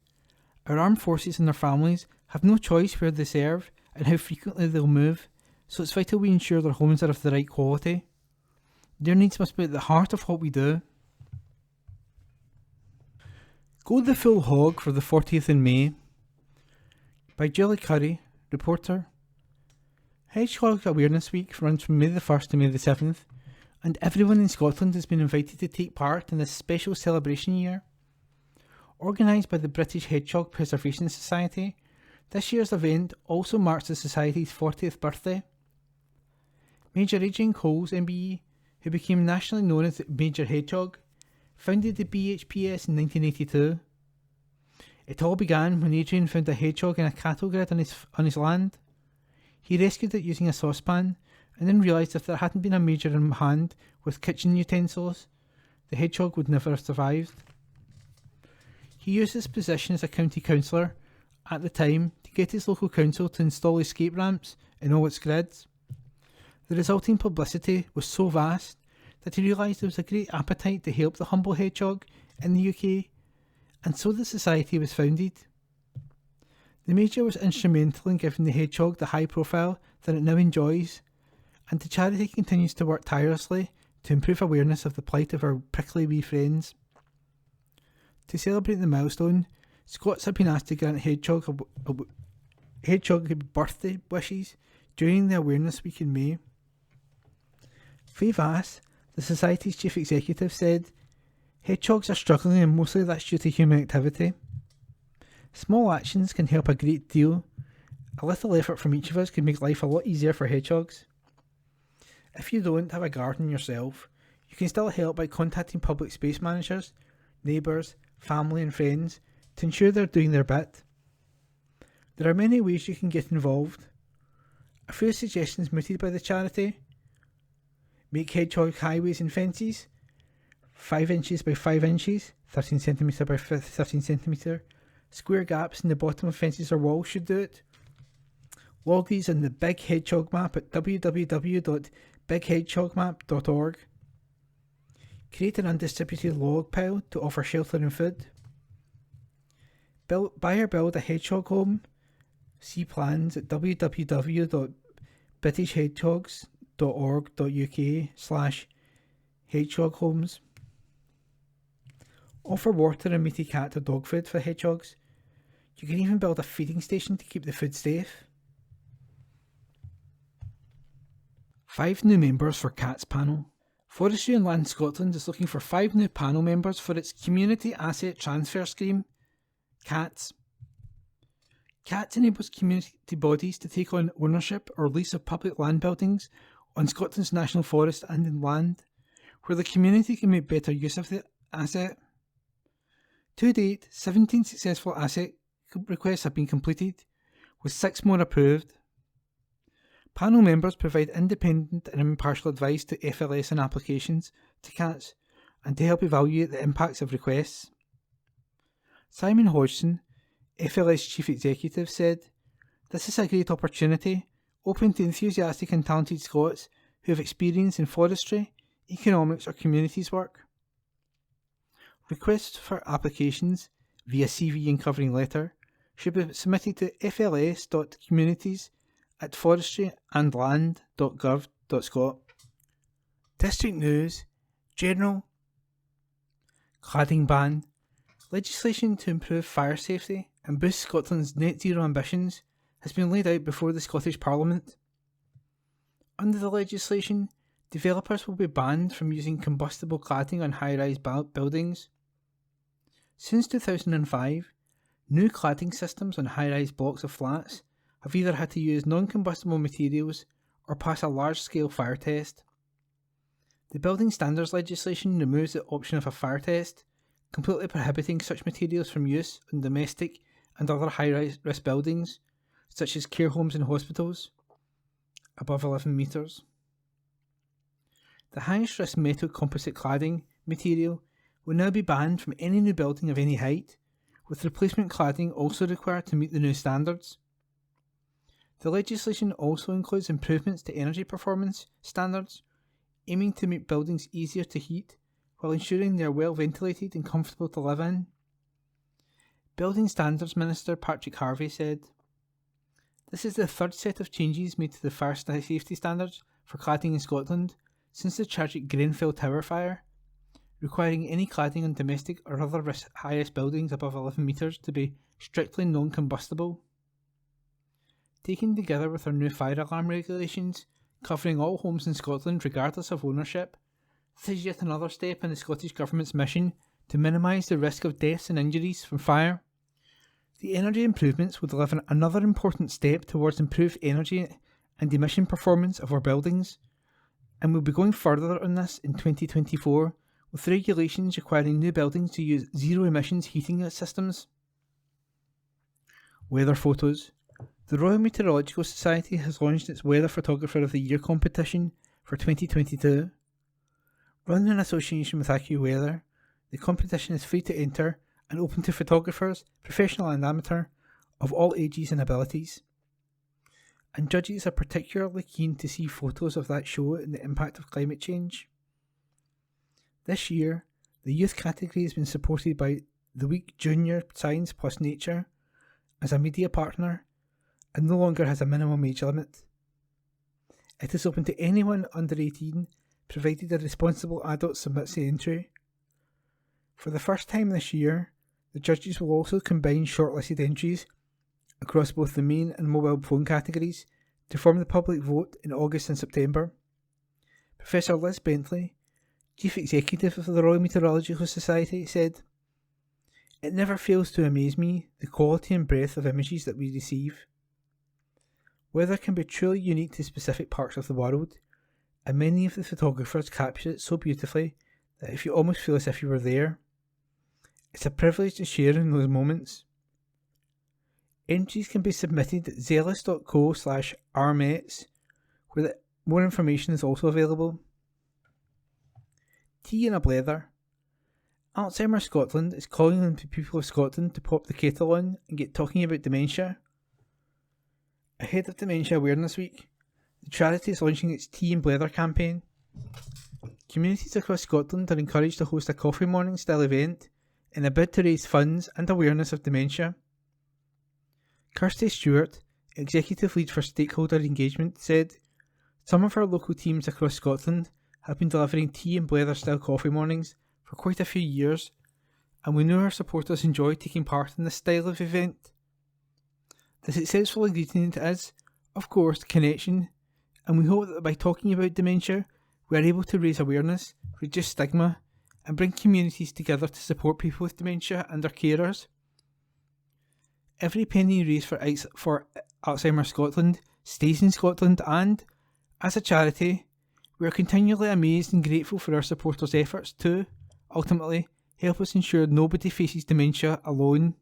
"Our armed forces and their families have no choice where they serve and how frequently they'll move, so it's vital we ensure their homes are of the right quality. Their needs must be at the heart of what we do." Go the Full Hog for the 40th in May by Julie Curry, reporter. Hedgehog Awareness Week runs from May the 1st to May the 7th, and everyone in Scotland has been invited to take part in this special celebration year. Organised by the British Hedgehog Preservation Society, this year's event also marks the Society's 40th birthday. Major Adrian Coles, MBE, who became nationally known as Major Hedgehog, founded the BHPS in 1982. It all began when Adrian found a hedgehog in a cattle grid on his land. He rescued it using a saucepan, and then realised if there hadn't been a major in hand with kitchen utensils, the hedgehog would never have survived. He used his position as a county councillor at the time to get his local council to install escape ramps in all its grids. The resulting publicity was so vast that he realised there was a great appetite to help the humble hedgehog in the UK, and so the society was founded. The Major was instrumental in giving the hedgehog the high profile that it now enjoys, and the charity continues to work tirelessly to improve awareness of the plight of our prickly wee friends. To celebrate the milestone, Scots have been asked to grant hedgehog birthday wishes during the Awareness Week in May. Faye Vass, the Society's chief executive, said, "Hedgehogs are struggling and mostly that's due to human activity. Small actions can help a great deal. A little effort from each of us can make life a lot easier for hedgehogs. If you don't have a garden yourself, you can still help by contacting public space managers, neighbours, family and friends to ensure they're doing their bit. There are many ways you can get involved. A few suggestions mooted by the charity: make hedgehog highways and fences, 5 inches by 5 inches, 13 centimetre by 13 centimetre, square gaps in the bottom of fences or walls should do it. Log these on the Big Hedgehog Map at www.bighedgehogmap.org. Create an undistributed log pile to offer shelter and food. Buy or build a hedgehog home. See plans at www.britishhedgehogs.org.uk/hedgehog homes. Offer water and meaty cat or dog food for hedgehogs. You can even build a feeding station to keep the food safe. 5 new members for Cats panel. Forestry and Land Scotland is looking for 5 new panel members for its Community Asset Transfer Scheme, CATS. CATS enables community bodies to take on ownership or lease of public land buildings on Scotland's national forest and in land, where the community can make better use of the asset. To date, 17 successful asset requests have been completed, with 6 more approved. Panel members provide independent and impartial advice to FLS on applications to CATs and to help evaluate the impacts of requests. Simon Hodgson, FLS Chief Executive, said, "This is a great opportunity, open to enthusiastic and talented Scots who have experience in forestry, economics or communities work." Requests for applications via CV and covering letter should be submitted to fls.communities@forestryandland.gov.scot. District News, General. Cladding ban. Legislation to improve fire safety and boost Scotland's net zero ambitions has been laid out before the Scottish Parliament. Under the legislation, developers will be banned from using combustible cladding on high-rise buildings. Since 2005, new cladding systems on high-rise blocks of flats have either had to use non-combustible materials or pass a large-scale fire test. The Building Standards legislation removes the option of a fire test, completely prohibiting such materials from use on domestic and other high-rise risk buildings, such as care homes and hospitals, above 11 metres. The highest risk metal composite cladding material will now be banned from any new building of any height, with replacement cladding also required to meet the new standards. The legislation also includes improvements to energy performance standards, aiming to make buildings easier to heat while ensuring they are well ventilated and comfortable to live in. Building Standards Minister Patrick Harvey said, "This is the third set of changes made to the fire safety standards for cladding in Scotland since the tragic Grenfell Tower fire, requiring any cladding on domestic or other high-risk buildings above 11 metres to be strictly non-combustible." Taken together with our new fire alarm regulations, covering all homes in Scotland regardless of ownership, this is yet another step in the Scottish Government's mission to minimise the risk of deaths and injuries from fire. The energy improvements will deliver another important step towards improved energy and emission performance of our buildings, and we'll be going further on this in 2024, with regulations requiring new buildings to use zero emissions heating systems. Weather photos. The Royal Meteorological Society has launched its Weather Photographer of the Year competition for 2022. Run in association with AccuWeather, the competition is free to enter and open to photographers, professional and amateur, of all ages and abilities. And judges are particularly keen to see photos of that show and the impact of climate change. This year, the youth category has been supported by the Week Junior Science Plus Nature as a media partner and no longer has a minimum age limit. It is open to anyone under 18, provided a responsible adult submits the entry. For the first time this year, the judges will also combine shortlisted entries across both the main and mobile phone categories to form the public vote in August and September. Professor Liz Bentley, Chief Executive of the Royal Meteorological Society, said, "It never fails to amaze me the quality and breadth of images that we receive. Weather can be truly unique to specific parts of the world, and many of the photographers capture it so beautifully that you almost feel as if you were there. It's a privilege to share in those moments." Entries can be submitted at zealous.co/rmets, where more information is also available. Tea in a blether. Alzheimer's Scotland is calling on the people of Scotland to pop the kettle on and get talking about dementia. Ahead of Dementia Awareness Week, the charity is launching its Tea and Blether campaign. Communities across Scotland are encouraged to host a coffee morning style event in a bid to raise funds and awareness of dementia. Kirsty Stewart, Executive Lead for Stakeholder Engagement, said, "Some of our local teams across Scotland have been delivering tea and blether style coffee mornings for quite a few years, and we know our supporters enjoy taking part in this style of event. The successful ingredient is, of course, connection, and we hope that by talking about dementia, we are able to raise awareness, reduce stigma, and bring communities together to support people with dementia and their carers. Every penny raised for Alzheimer's Scotland stays in Scotland and, As a charity, we are continually amazed and grateful for our supporters' efforts to, ultimately, help us ensure nobody faces dementia alone.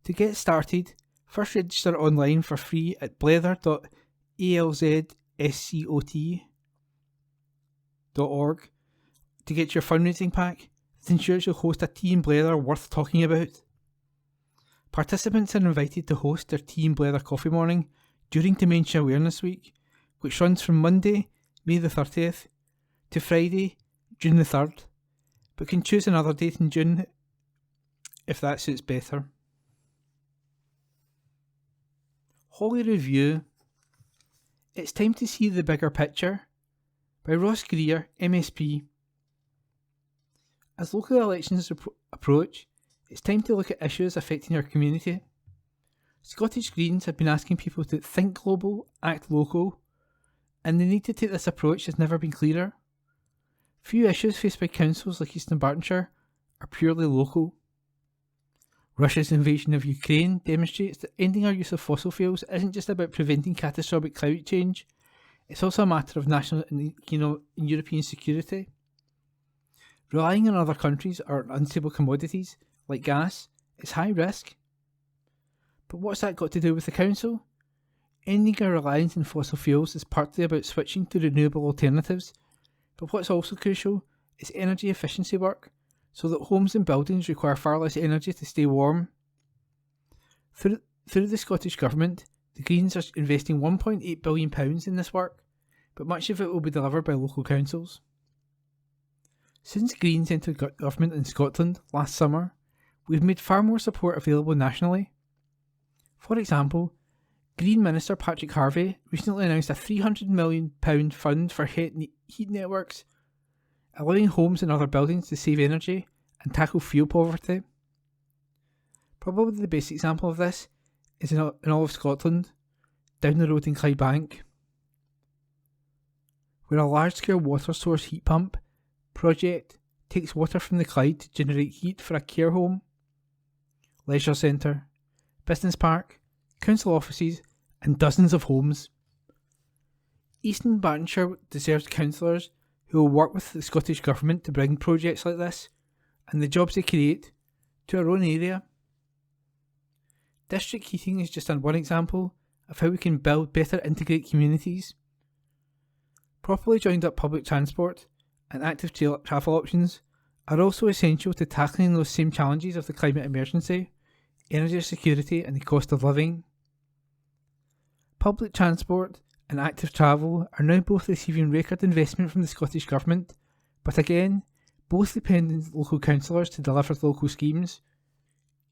To get started, first register online for free at blether.alzscot.org to get your fundraising pack that ensures you'll host a Tea and Blether worth talking about. Participants are invited to host their Tea and Blether coffee morning during Dementia Awareness Week, which runs from Monday, May the 30th, to Friday, June the 3rd, but can choose another date in June if that suits better. Holy Review. It's time to see the bigger picture by Ross Greer, MSP. As local elections approach, it's time to look at issues affecting our community. Scottish Greens have been asking people to think global, act local, and the need to take this approach has never been clearer. Few issues faced by councils like East Dunbartonshire are purely local. Russia's invasion of Ukraine demonstrates that ending our use of fossil fuels isn't just about preventing catastrophic climate change, it's also a matter of national and European security. Relying on other countries or unstable commodities, like gas, is high risk. But what's that got to do with the council? Ending our reliance on fossil fuels is partly about switching to renewable alternatives, but what's also crucial is energy efficiency work, so that homes and buildings require far less energy to stay warm. Through the Scottish Government, the Greens are investing £1.8 billion in this work, but much of it will be delivered by local councils. Since Greens entered government in Scotland last summer, we've made far more support available nationally. For example, Green Minister Patrick Harvey recently announced a £300 million fund for heat networks, allowing homes and other buildings to save energy and tackle fuel poverty. Probably the best example of this is in all of Scotland, down the road in Clydebank, where a large-scale water source heat pump project takes water from the Clyde to generate heat for a care home, leisure centre, business park, council offices and dozens of homes. East Dunbartonshire deserves councillors who will work with the Scottish Government to bring projects like this, and the jobs they create, to our own area. District heating is just one example of how we can build better integrated communities. Properly joined up public transport and active travel options are also essential to tackling those same challenges of the climate emergency, energy security and the cost of living. Public transport and active travel are now both receiving record investment from the Scottish Government, but again, both depend on local councillors to deliver local schemes.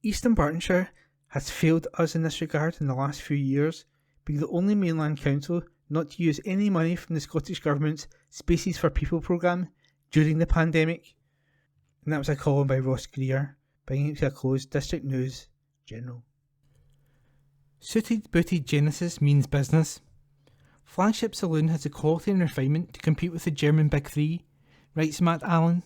East Dunbartonshire has failed us in this regard in the last few years, being the only mainland council not to use any money from the Scottish Government's Spaces for People programme during the pandemic. And that was a column by Ross Greer, bringing it to a close. District News General. Suited booted Genesis means business. Flagship Saloon has the quality and refinement to compete with the German Big Three, writes Matt Allen.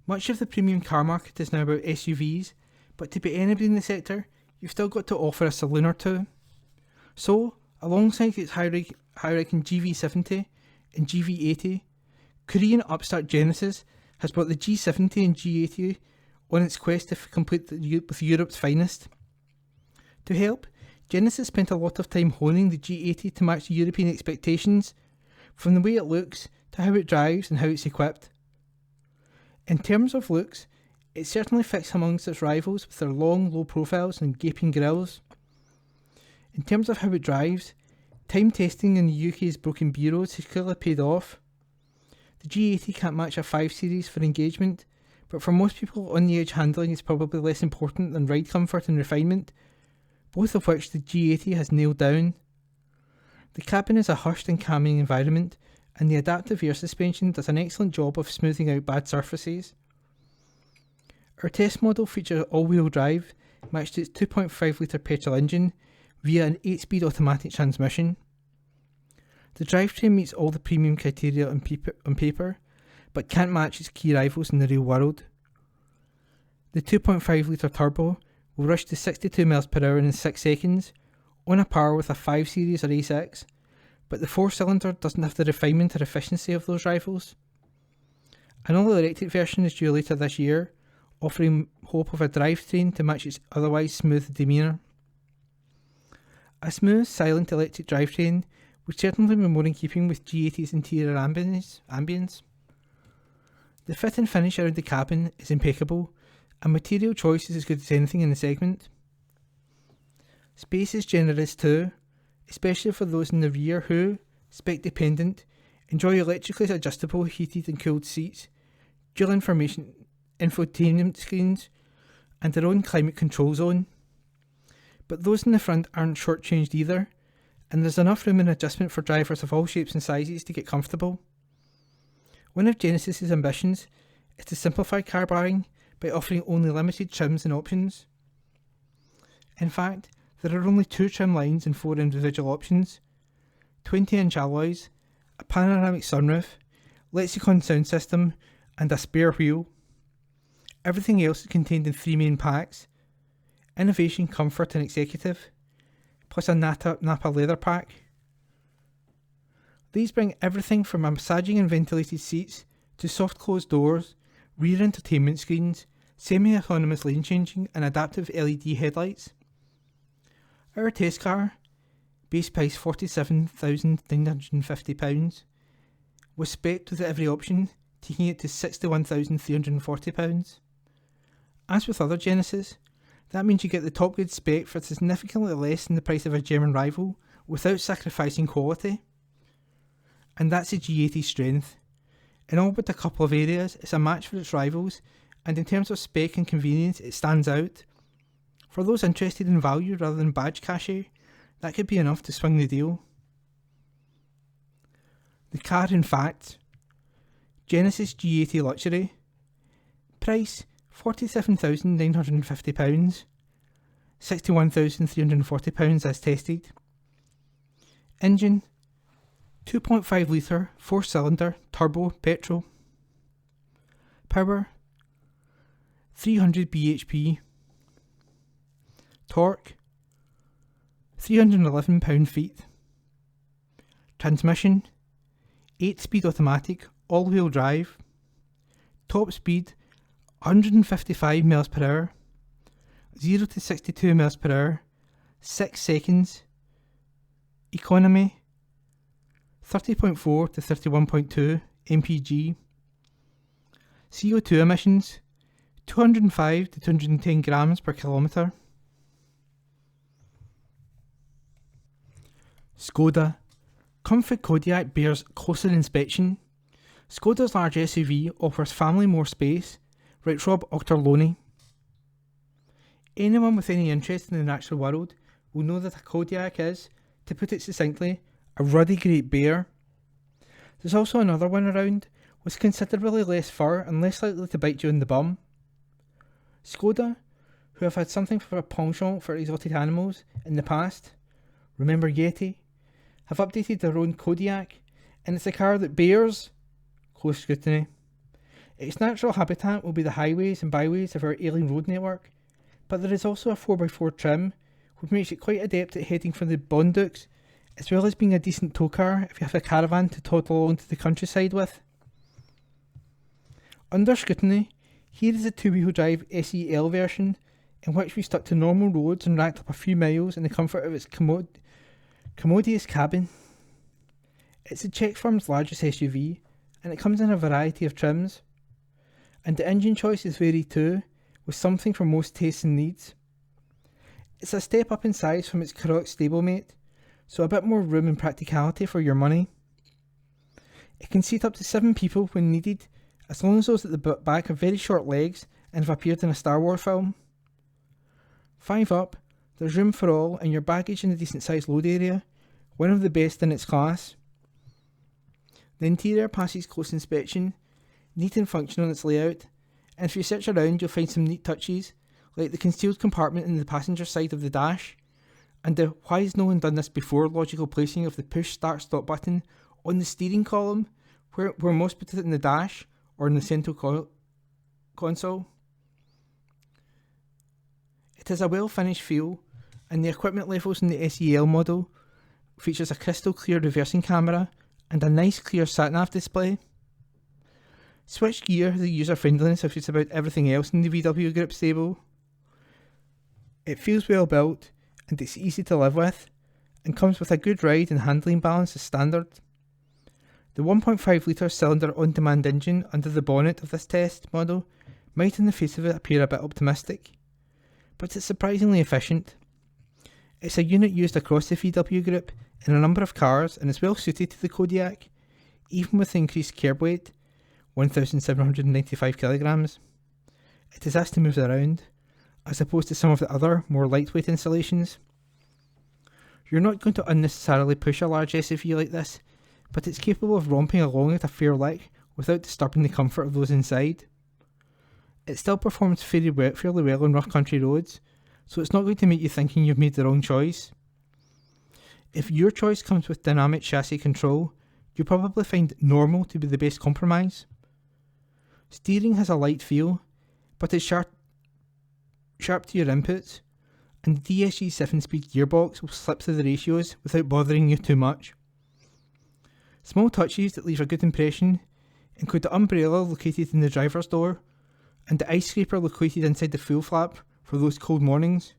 Much of the premium car market is now about SUVs, but to be anybody in the sector, you've still got to offer a saloon or two. So, alongside its high-ranking GV70 and GV80, Korean upstart Genesis has brought the G70 and G80 on its quest to compete with Europe's finest. To help, Genesis spent a lot of time honing the G80 to match European expectations, from the way it looks to how it drives and how it's equipped. In terms of looks, it certainly fits amongst its rivals with their long, low profiles and gaping grilles. In terms of how it drives, time testing in the UK's broken bureaus has clearly paid off. The G80 can't match a 5 Series for engagement, but for most people on the edge handling is probably less important than ride comfort and refinement, both of which the G80 has nailed down. The cabin is a hushed and calming environment, and the adaptive air suspension does an excellent job of smoothing out bad surfaces. Our test model features all-wheel drive, matched to its 2.5 litre petrol engine, via an 8-speed automatic transmission. The drivetrain meets all the premium criteria on paper, but can't match its key rivals in the real world. The 2.5 litre turbo will rush to 62 mph in 6 seconds, on a par with a 5 Series or A6, but the 4-cylinder doesn't have the refinement or efficiency of those rivals. An all-electric version is due later this year, offering hope of a drivetrain to match its otherwise smooth demeanour. A smooth, silent electric drivetrain would certainly be more in keeping with G80's interior ambience. The fit and finish around the cabin is impeccable, and material choice is as good as anything in the segment. Space is generous too, especially for those in the rear who, spec dependent, enjoy electrically adjustable heated and cooled seats, dual infotainment screens, and their own climate control zone. But those in the front aren't shortchanged either, and there's enough room and adjustment for drivers of all shapes and sizes to get comfortable. One of Genesis's ambitions is to simplify car buying by offering only limited trims and options. In fact, there are only 2 trim lines and 4 individual options: 20-inch alloys, a panoramic sunroof, Lexicon sound system, and a spare wheel. Everything else is contained in 3 main packs: Innovation, Comfort and Executive, plus a Napa leather pack. These bring everything from massaging and ventilated seats to soft closed doors, rear entertainment screens, semi-autonomous lane changing and adaptive LED headlights. Our test car, base price £47,950, was spec'd with every option, taking it to £61,340. As with other Genesis, that means you get the top grade spec for significantly less than the price of a German rival without sacrificing quality. And that's the G80's strength. In all but a couple of areas, it's a match for its rivals, and in terms of spec and convenience, it stands out. For those interested in value rather than badge cachet, that could be enough to swing the deal. The car, in fact: Genesis G80 Luxury. Price £47,950, £61,340 as tested. Engine: 2.5 litre 4-cylinder turbo petrol. Power: 300 bhp. Torque: 311 pound-feet. Transmission: 8-speed automatic all-wheel drive. Top speed 155 mph. 0 to 62 mph, 6 seconds. Economy 30.4 to 31.2 mpg. CO2 emissions 205 to 210 grams per kilometre. Skoda. Comfort Kodiaq bears closer inspection. Skoda's large SUV offers family more space, writes Rob Ochterlony. Anyone with any interest in the natural world will know that a Kodiaq is, to put it succinctly, a ruddy great bear. There's also another one around, with considerably less fur and less likely to bite you in the bum. Skoda, who have had something for a penchant for exotic animals in the past, remember Yeti, have updated their own Kodiaq, and it's a car that bears close scrutiny. Its natural habitat will be the highways and byways of our ailing road network, but there is also a 4x4 trim, which makes it quite adept at heading for the Bondukes, as well as being a decent tow car if you have a caravan to toddle along to the countryside with. Under scrutiny, here is a 2-wheel drive SEL version, in which we stuck to normal roads and racked up a few miles in the comfort of its commodious cabin. It's the Czech firm's largest SUV, and it comes in a variety of trims. And the engine choices vary too, with something for most tastes and needs. It's a step up in size from its Karoq stablemate, so a bit more room and practicality for your money. It can seat up to 7 people when needed, as long as those at the back have very short legs and have appeared in a Star Wars film. 5 up, there's room for all and your baggage in a decent sized load area, one of the best in its class. The interior passes close inspection, neat and functional in its layout, and if you search around you'll find some neat touches, like the concealed compartment in the passenger side of the dash, and the "why has no one done this before" logical placing of the push start stop button on the steering column, where most put it in the dash or in the central console. It has a well finished feel, and the equipment levels in the SEL model features a crystal clear reversing camera and a nice clear sat-nav display. Switch gear has a user friendliness of just about everything else in the VW Group stable. It feels well built and it's easy to live with, and comes with a good ride and handling balance as standard. The 1.5 litre cylinder on-demand engine under the bonnet of this test model might on the face of it appear a bit optimistic, but it's surprisingly efficient. It's a unit used across the VW Group in a number of cars and is well suited to the Kodiaq, even with the increased kerb weight, 1,795 kilograms. It is asked to move around, as opposed to some of the other, more lightweight installations. You're not going to unnecessarily push a large SUV like this, but it's capable of romping along at a fair lick without disturbing the comfort of those inside. It still performs fairly well on rough country roads, so it's not going to make you thinking you've made the wrong choice. If your choice comes with dynamic chassis control, you'll probably find normal to be the best compromise. Steering has a light feel, but it's sharp to your inputs, and the DSG 7-speed gearbox will slip through the ratios without bothering you too much. Small touches that leave a good impression include the umbrella located in the driver's door and the ice scraper located inside the fuel flap for those cold mornings.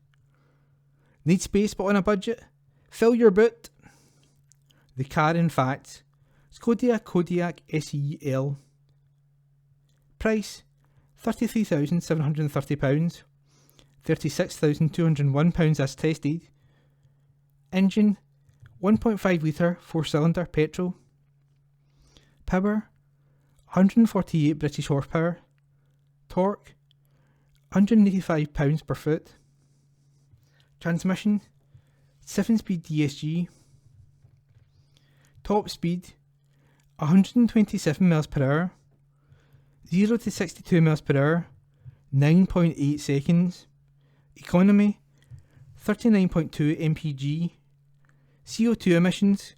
Need space but on a budget? Fill your boot! The car, in fact, is Kodiaq SEL. Price £33,730, £36,201 as tested. Engine 1.5 litre 4-cylinder petrol. Power 148 British horsepower. Torque 185 pounds per foot. Transmission 7-speed DSG. Top speed 127 miles per hour. 0 to 62 miles per hour 9.8 seconds. Economy 39.2 mpg. CO2 emissions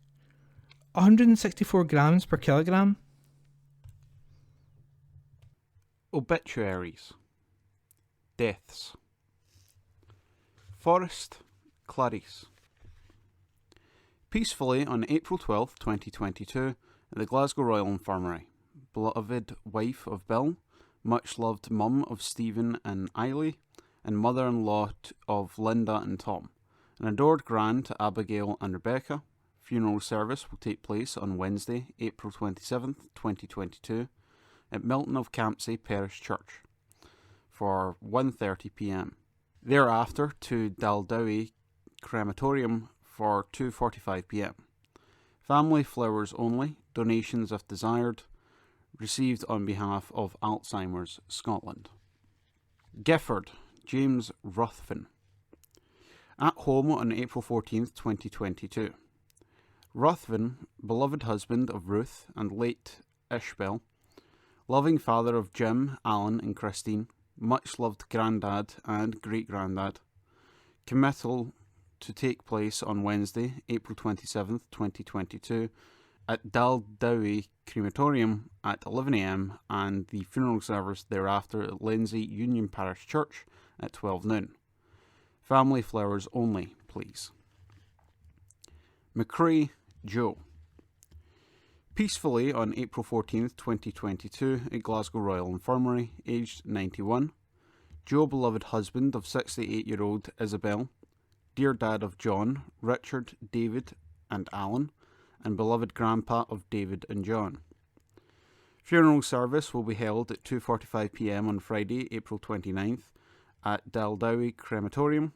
164 grams per kilogram. Obituaries. Deaths. Forrest Clarice. Peacefully on April 12, 2022, at the Glasgow Royal Infirmary, beloved wife of Bill, much loved mum of Stephen and Eiley, and mother-in-law of Linda and Tom, an adored gran to Abigail and Rebecca. Funeral service will take place on Wednesday, April 27th, 2022, at Milton of Campsie Parish Church for 1:30 p.m. Thereafter to Daldowie Crematorium for 2:45 p.m. Family flowers only, donations if desired, received on behalf of Alzheimer's Scotland. Gifford, James Ruthven. At home on April 14th, 2022. Ruthven, beloved husband of Ruth and late Ishbel, loving father of Jim, Alan and Christine, much loved granddad and great-granddad. Committal to take place on Wednesday, April 27th, 2022, at Daldowie Crematorium at 11 a.m. and the funeral service thereafter at Lindsay Union Parish Church at 12 noon. Family flowers only, please. McCrae Joe. Peacefully on April 14th, 2022 at Glasgow Royal Infirmary, aged 91. Joe, beloved husband of 68-year-old Isabel, dear dad of John, Richard, David and Alan, and beloved grandpa of David and John. Funeral service will be held at 2:45 p.m. on Friday, April 29th at Daldowie Crematorium,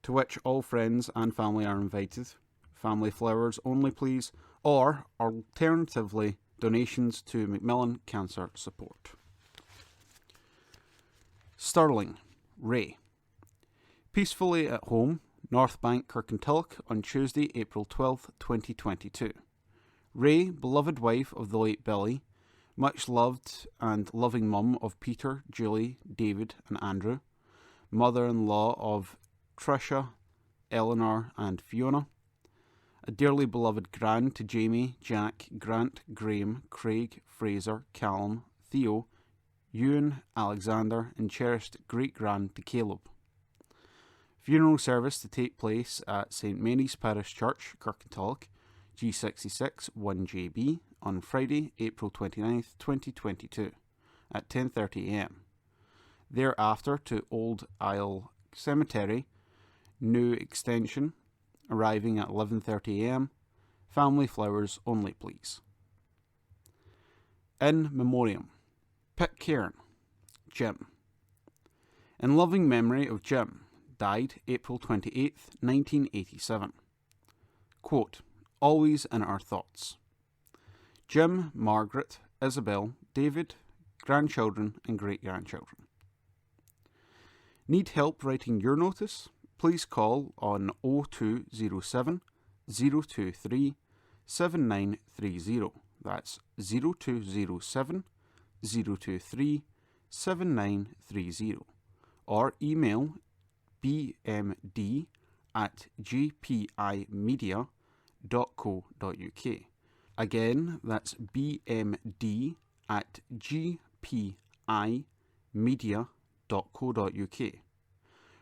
to which all friends and family are invited. Family flowers only, please, or alternatively donations to Macmillan Cancer Support. Stirling, Ray. Peacefully at home, North Bank, Kirkintilloch, on Tuesday, April 12th, 2022. Ray, beloved wife of the late Billy, much loved and loving mum of Peter, Julie, David and Andrew, mother-in-law of Tricia, Eleanor and Fiona, a dearly beloved gran to Jamie, Jack, Grant, Graham, Craig, Fraser, Callum, Theo, Ewan, Alexander, and cherished great-gran to Caleb. Funeral service to take place at St Mary's Parish Church, Kirkintilloch, G66 1JB, on Friday, April 29th, 2022, at 10:30am. Thereafter to Old Isle Cemetery, New Extension, arriving at 11:30am. Family flowers only, please. In Memoriam. Pitcairn, Jim. In loving memory of Jim, died April 28th, 1987. Quote, always in our thoughts. Jim, Margaret, Isabel, David, grandchildren and great-grandchildren. Need help writing your notice? Please call on 0207 023 7930. That's 0207 023 7930. Or email bmd@gpimedia.co.uk. Again, that's bmd@gpimedia.co.uk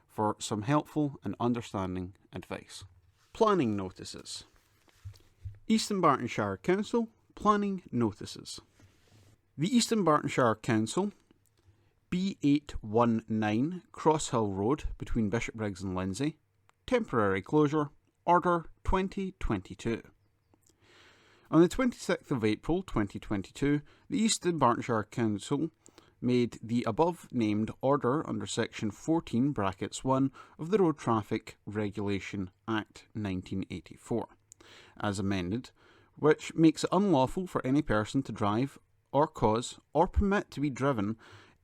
for some helpful and understanding advice. Planning notices. East Dunbartonshire Council planning notices. The East Dunbartonshire Council, B819 Cross Hill Road between Bishopbriggs and Lindsay, temporary closure, Order 2022. On the 26th of April 2022, the East Dunbartonshire Council made the above-named order under Section 14 brackets 1 of the Road Traffic Regulation Act 1984, as amended, which makes it unlawful for any person to drive or cause or permit to be driven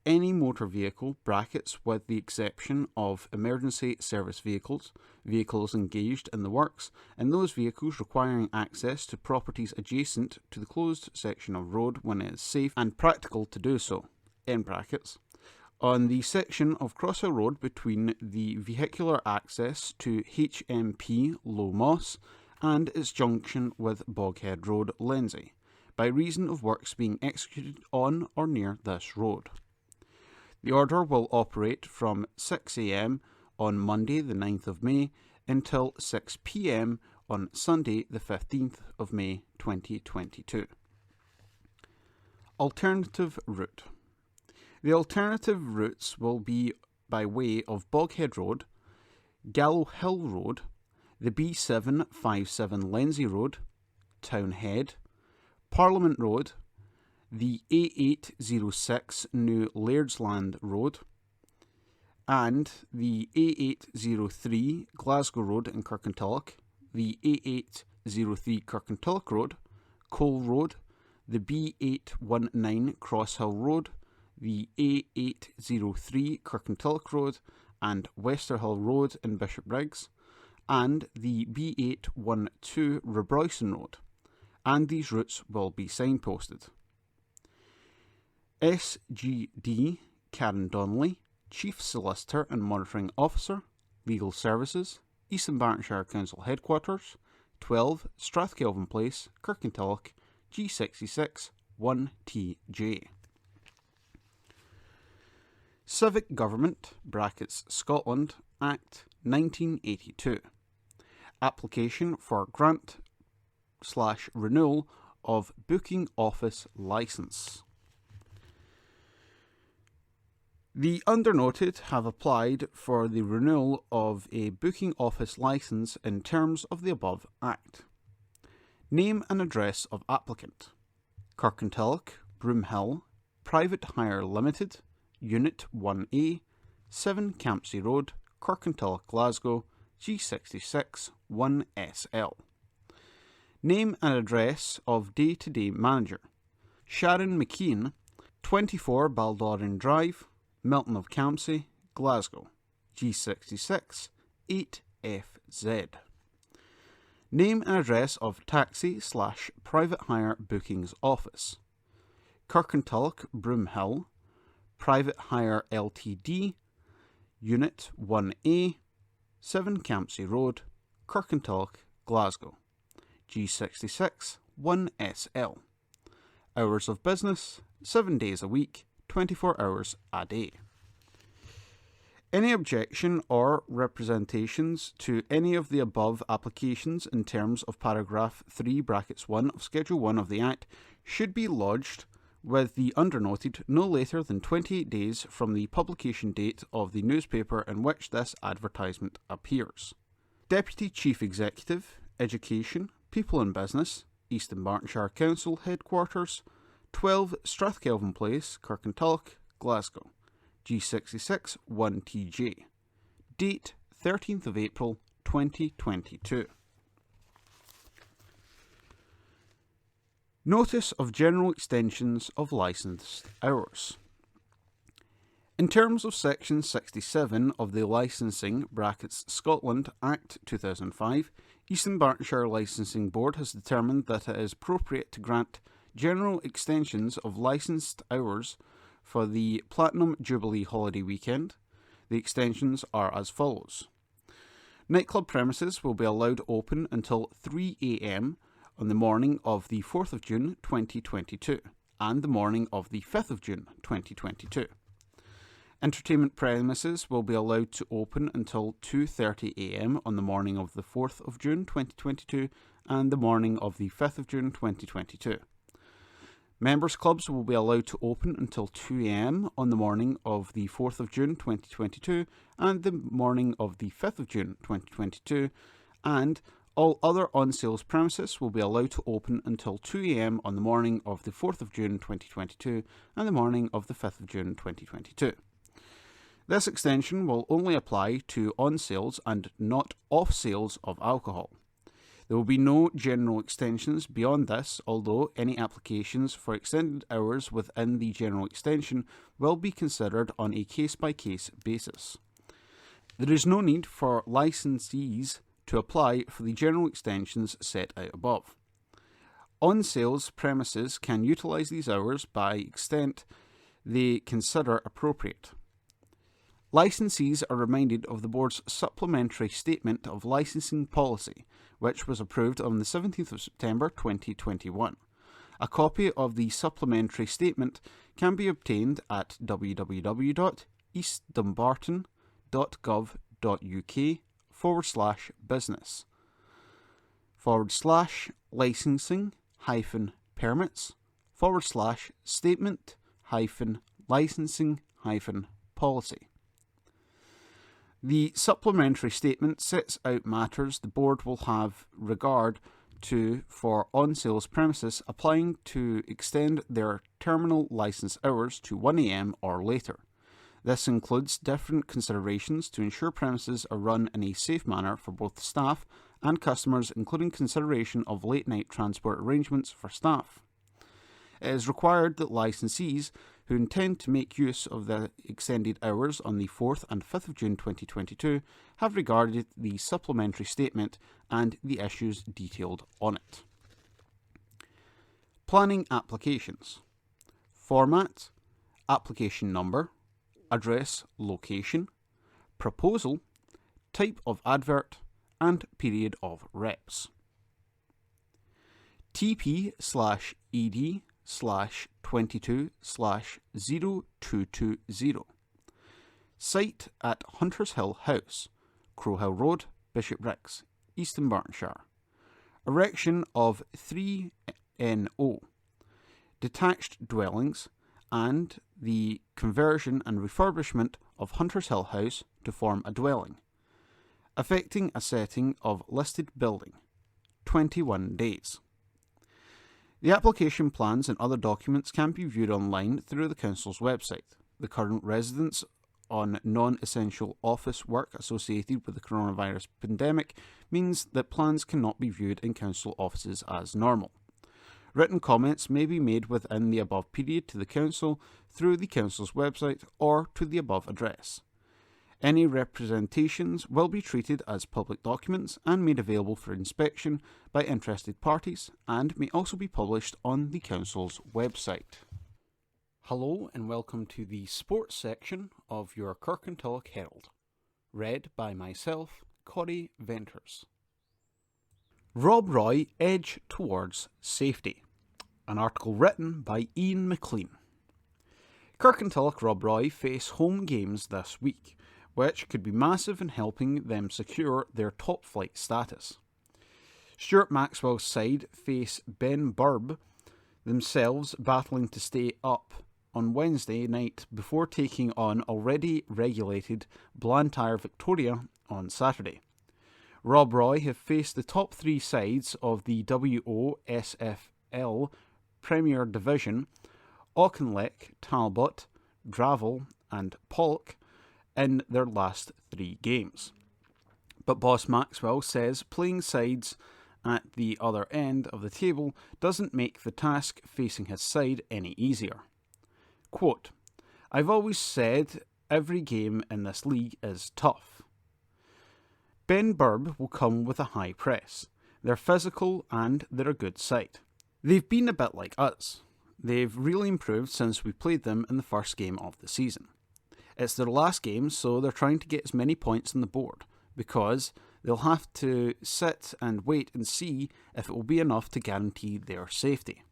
any motor vehicle, brackets with the exception of emergency service vehicles, vehicles engaged in the works, and those vehicles requiring access to properties adjacent to the closed section of road when it is safe and practical to do so, in brackets, on the section of Cross Hill Road between the vehicular access to HMP Low Moss and its junction with Boghead Road, Lindsay, by reason of works being executed on or near this road. The order will operate from 6am on Monday the 9th of May until 6pm on Sunday the 15th of May 2022. Alternative route. The alternative routes will be by way of Boghead Road, Gallow Hill Road, the B757 Lindsay Road, Townhead, Parliament Road, the A806 New Lairdsland Road, and the A803 Glasgow Road in Kirkintilloch, the A803 Kirkintilloch Road, Cole Road, the B819 Cross Hill Road, the A803 Kirkintilloch Road and Westerhill Road in Bishopbriggs, and the B812 Rebroyson Road, and these routes will be signposted. SGD Karen Donnelly, Chief Solicitor and Monitoring Officer, Legal Services, East Dunbartonshire Council Headquarters, 12 Strathkelvin Place, Kirkintilloch, G66 1TJ. Civic Government brackets Scotland Act 1982. Application for grant/renewal of booking office licence. The undernoted have applied for the renewal of a booking office licence in terms of the above Act. Name and address of applicant: Kirkintilloch, Broomhill, Private Hire Limited, Unit 1A, 7 Campsie Road, Kirkintilloch, Glasgow, G66 1SL. Name and address of day-to-day manager: Sharon McKean, 24 Baldorin Drive, Milton of Campsie, Glasgow, G66 8FZ. Name and address of taxi/private hire bookings office: Kirkintilloch, Broomhill, Private Hire Ltd, Unit 1A, 7 Campsie Road, Kirkintilloch, Glasgow, G66 1SL. Hours of business: 7 days a week, 24 hours a day. Any objection or representations to any of the above applications in terms of paragraph 3 brackets 1 of Schedule 1 of the Act should be lodged with the undernoted no later than 28 days from the publication date of the newspaper in which this advertisement appears. Deputy Chief Executive, Education, People and Business, East Dunbartonshire Council Headquarters, 12 Strathkelvin Place, Kirkintilloch, Glasgow, G66 1TJ. Date 13th of April 2022. Notice of General Extensions of Licensed Hours. In terms of Section 67 of the Licensing (Scotland) Act 2005, East Dunbartonshire Licensing Board has determined that it is appropriate to grant general extensions of licensed hours for the Platinum Jubilee holiday weekend. The extensions are as follows. Nightclub premises will be allowed open until 3 a.m. on the morning of the 4th of June 2022 and the morning of the 5th of June 2022. Entertainment premises will be allowed to open until 2:30 a.m. on the morning of the 4th of June 2022 and the morning of the 5th of June 2022. Members' clubs will be allowed to open until 2 a.m. on the morning of the 4th of June 2022 and the morning of the 5th of June 2022, and all other on-sales premises will be allowed to open until 2 a.m. on the morning of the 4th of June 2022 and the morning of the 5th of June 2022. This extension will only apply to on-sales and not off-sales of alcohol. There will be no general extensions beyond this, although any applications for extended hours within the general extension will be considered on a case-by-case basis. There is no need for licensees to apply for the general extensions set out above. On-sales premises can utilise these hours by extent they consider appropriate. Licensees are reminded of the Board's Supplementary Statement of Licensing Policy, which was approved on the 17th of September 2021. A copy of the supplementary statement can be obtained at www.eastdunbarton.gov.uk/business/statement-licensing-policy. The supplementary statement sets out matters the Board will have regard to for on-sales premises applying to extend their terminal licence hours to 1 a.m. or later. This includes different considerations to ensure premises are run in a safe manner for both staff and customers, including consideration of late-night transport arrangements for staff. It is required that licensees who intend to make use of the extended hours on the 4th and 5th of June 2022 have regarded the supplementary statement and the issues detailed on it. Planning applications. Format, application number, address, location, proposal, type of advert, and period of reps. TP/ED/22/0220. Site at Hunters Hill House, Crowhill Road, Bishopbriggs, East Dunbartonshire. Erection of 3NO, detached dwellings, and the conversion and refurbishment of Hunters Hill House to form a dwelling, affecting a setting of listed building, 21 days. The application plans and other documents can be viewed online through the Council's website. The current residence on non-essential office work associated with the coronavirus pandemic means that plans cannot be viewed in Council offices as normal. Written comments may be made within the above period to the Council through the Council's website or to the above address. Any representations will be treated as public documents and made available for inspection by interested parties and may also be published on the Council's website. Hello and welcome to the sports section of your Kirkintilloch Herald, read by myself, Corey Venters. Rob Roy edge towards safety. An article written by Ian McLean. Kirkintilloch Rob Roy face home games this week, which could be massive in helping them secure their top flight status. Stuart Maxwell's side face Ben Burb, themselves battling to stay up on Wednesday night before taking on already regulated Blantyre Victoria on Saturday. Rob Roy have faced the top three sides of the WOSFL Premier Division, Auchinleck, Talbot, Dravel and Pollock, in their last 3 games. But Boss Maxwell says playing sides at the other end of the table doesn't make the task facing his side any easier. Quote, "I've always said every game in this league is tough. Ben Burb will come with a high press. They're physical and they're a good side. They've been a bit like us. They've really improved since we played them in the first game of the season. It's their last game, so they're trying to get as many points on the board, because they'll have to sit and wait and see if it will be enough to guarantee their safety.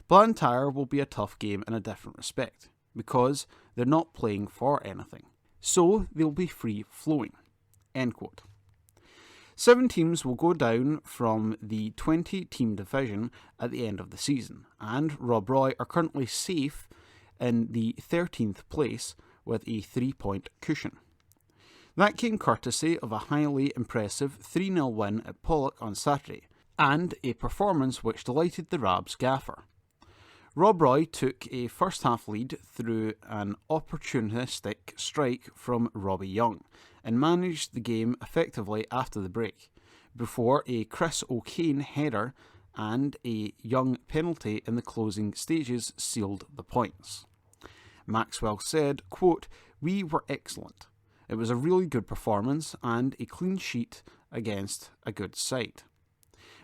Blantyre will be a tough game in a different respect, because they're not playing for anything, so they'll be free-flowing." End quote. 7 teams will go down from the 20-team division at the end of the season, and Rob Roy are currently safe in the 13th place with a 3-point cushion. That came courtesy of a highly impressive 3-0 win at Pollock on Saturday, and a performance which delighted the Rabs gaffer. Rob Roy took a first-half lead through an opportunistic strike from Robbie Young, and managed the game effectively after the break, before a Chris O'Kane header and a Young penalty in the closing stages sealed the points. Maxwell said, quote, "We were excellent. It was a really good performance and a clean sheet against a good side.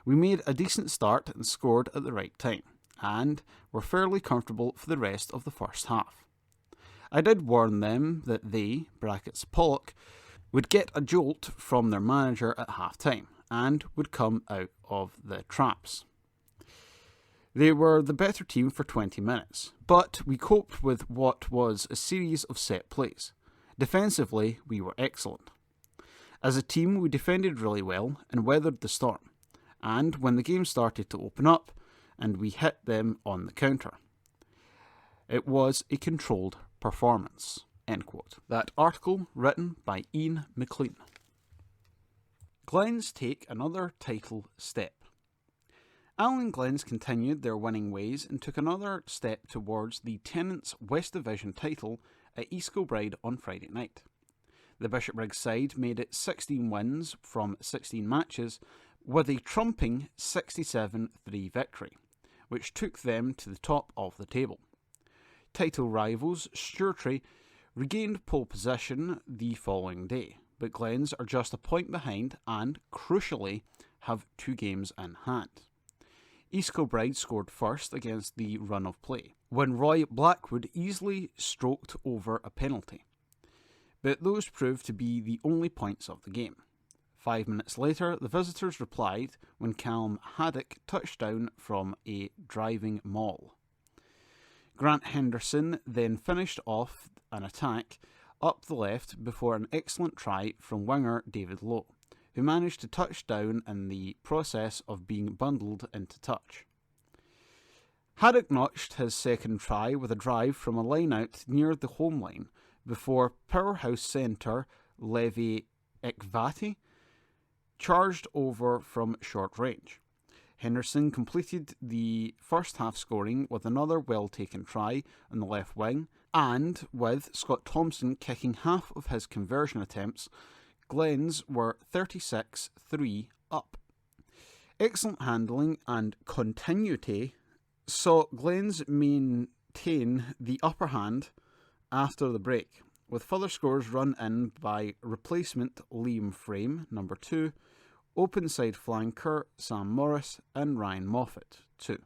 We made a decent start and scored at the right time, and were fairly comfortable for the rest of the first half. I did warn them that they, brackets Pollock, would get a jolt from their manager at half-time and would come out of the traps. They were the better team for 20 minutes, but we coped with what was a series of set plays. Defensively, we were excellent. As a team, we defended really well and weathered the storm, and when the game started to open up, and we hit them on the counter, it was a controlled performance." End quote. That article written by Ian McLean. Glens take another title step. Allen Glens continued their winning ways and took another step towards the Tennent's West Division title at East Kilbride on Friday night. The Bishopbriggs side made it 16 wins from 16 matches with a trumping 67-3 victory, which took them to the top of the table. Title rivals Stuartry regained pole position the following day, but Glens are just a point behind and, crucially, have 2 games in hand. East Kilbride scored first against the run of play, when Roy Blackwood easily stroked over a penalty. But those proved to be the only points of the game. 5 minutes later, the visitors replied when Callum Haddock touched down from a driving maul. Grant Henderson then finished off an attack up the left before an excellent try from winger David Lowe, who managed to touch down in the process of being bundled into touch. Haddock notched his second try with a drive from a line-out near the home line before powerhouse centre Levi Ekvati charged over from short range. Henderson completed the first half scoring with another well-taken try on the left wing, and with Scott Thompson kicking half of his conversion attempts, Glens were 36-3 up. Excellent handling and continuity saw Glens maintain the upper hand after the break, with further scores run in by replacement Liam Frame, number 2, open side flanker Sam Morris and Ryan Moffat, 2.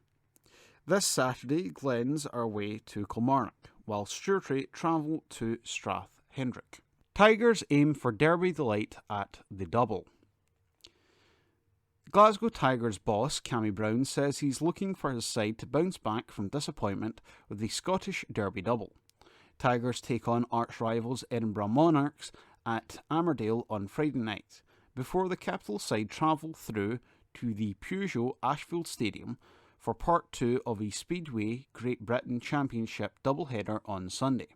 This Saturday, Glens are away to Kilmarnock, while Stuartry travel to Strath Hendrick. Tigers aim for Derby delight at the double. Glasgow Tigers boss Cammy Brown says he's looking for his side to bounce back from disappointment with the Scottish Derby double. Tigers take on arch-rivals Edinburgh Monarchs at Armadale on Friday night, before the capital side travel through to the Peugeot Ashfield Stadium for Part 2 of a Speedway Great Britain Championship doubleheader on Sunday.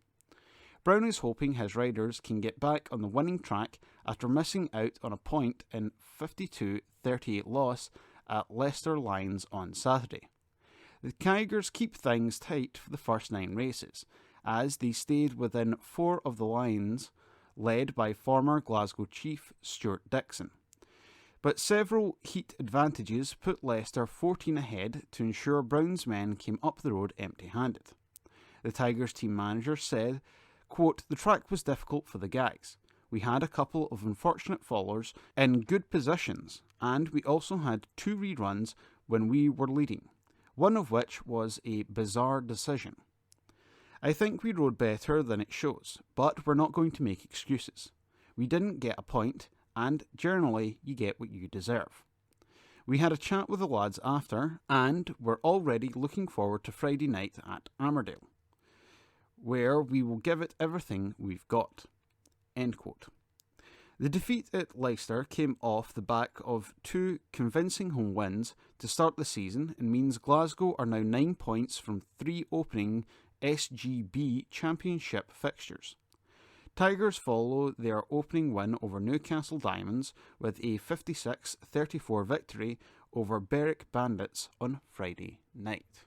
Brown is hoping his riders can get back on the winning track after missing out on a point in 52-38 loss at Leicester Lions on Saturday. The Tigers keep things tight for the first 9 races, as they stayed within 4 of the lines, led by former Glasgow chief Stuart Dixon. But several heat advantages put Leicester 14 ahead to ensure Brown's men came up the road empty-handed. The Tigers team manager said, quote, "The track was difficult for the guys. We had a couple of unfortunate followers in good positions, and we also had 2 reruns when we were leading, one of which was a bizarre decision. I think we rode better than it shows, but we're not going to make excuses. We didn't get a point, and generally you get what you deserve. We had a chat with the lads after, and we're already looking forward to Friday night at Armadale, where we will give it everything we've got." End quote. The defeat at Leicester came off the back of 2 convincing home wins to start the season and means Glasgow are now 9 points from 3 opening SGB Championship fixtures. Tigers follow their opening win over Newcastle Diamonds with a 56-34 victory over Berwick Bandits on Friday night.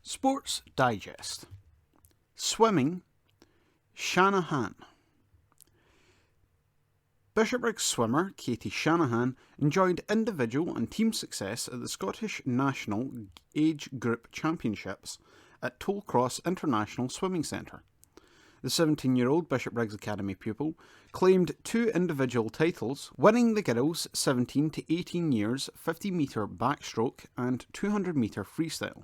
Sports Digest. Swimming, Shanahan. Bishopbriggs swimmer Katie Shanahan enjoyed individual and team success at the Scottish National Age Group Championships at Tollcross International Swimming Centre. The 17-year-old Bishopbriggs Academy pupil claimed 2 individual titles, winning the girls 17 to 18 years 50-metre backstroke and 200-metre freestyle,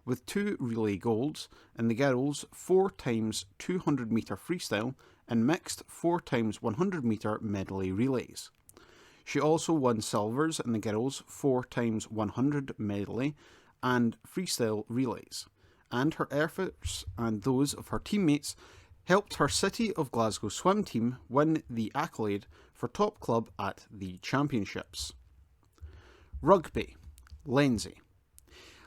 with 2 relay golds, and the girls 4 times 200-metre freestyle and mixed 4 times 100-metre medley relays. She also won silvers in the girls 4 times 100 medley and freestyle relays, and her efforts and those of her teammates helped her City of Glasgow swim team win the accolade for top club at the championships. Rugby, Lenzie.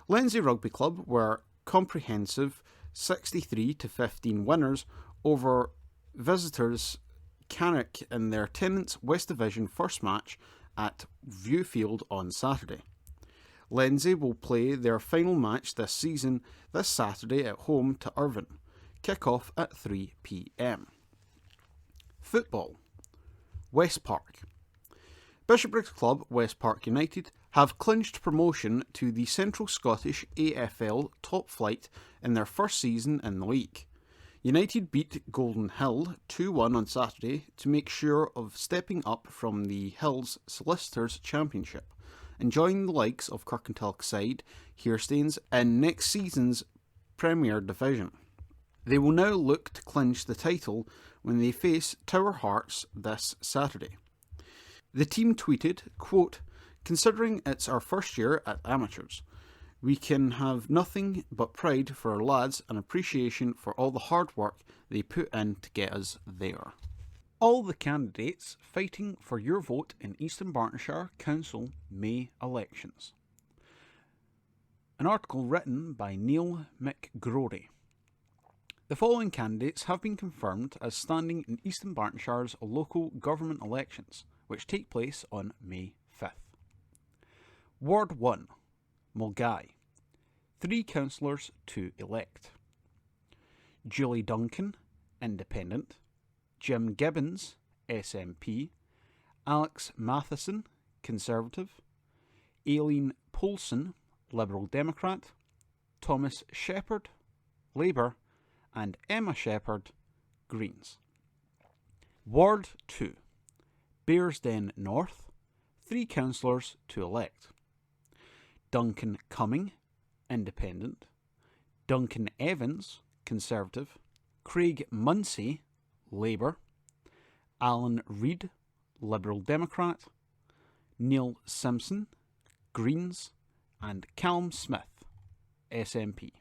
Lenzie Rugby Club were comprehensive 63-15 winners over visitors Cannock in their Tennent's West Division first match at Viewfield on Saturday. Lenzie will play their final match this season this Saturday at home to Irvine. Kick-off at 3 p.m. Football. West Park. Bishopbriggs club West Park United have clinched promotion to the Central Scottish AFL top flight in their first season in the league. United beat Golden Hill 2-1 on Saturday to make sure of stepping up from the Hills Solicitors Championship and join the likes of Kirkintilloch side Hearstains in next season's Premier Division. They will now look to clinch the title when they face Tower Hearts this Saturday. The team tweeted, quote, "Considering it's our first year at Amateurs, we can have nothing but pride for our lads and appreciation for all the hard work they put in to get us there." All the candidates fighting for your vote in East Dunbartonshire Council May elections. An article written by Neil McGrory. The following candidates have been confirmed as standing in East Dunbartonshire's local government elections, which take place on May 5th. Ward 1, Mulgai. 3 councillors to elect. Julie Duncan, Independent. Jim Gibbons, SNP. Alex Matheson, Conservative. Aileen Polson, Liberal Democrat. Thomas Shepherd, Labour. And Emma Shepherd, Greens. Ward 2, Bearsden North, 3 councillors to elect. Duncan Cumming, Independent. Duncan Evans, Conservative. Craig Munsey, Labour. Alan Reid, Liberal Democrat. Neil Simpson, Greens. And Callum Smith, SNP.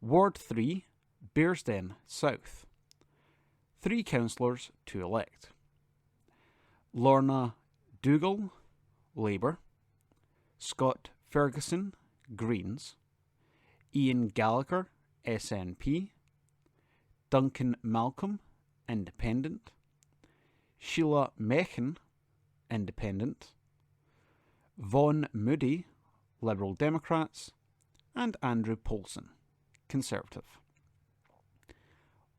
Ward 3, Bearsden South. 3 councillors to elect. Lorna Dougal, Labour. Scott Ferguson, Greens. Ian Gallagher, SNP. Duncan Malcolm, Independent. Sheila Mechan, Independent. Vaughan Moody, Liberal Democrats. And Andrew Paulson, Conservative.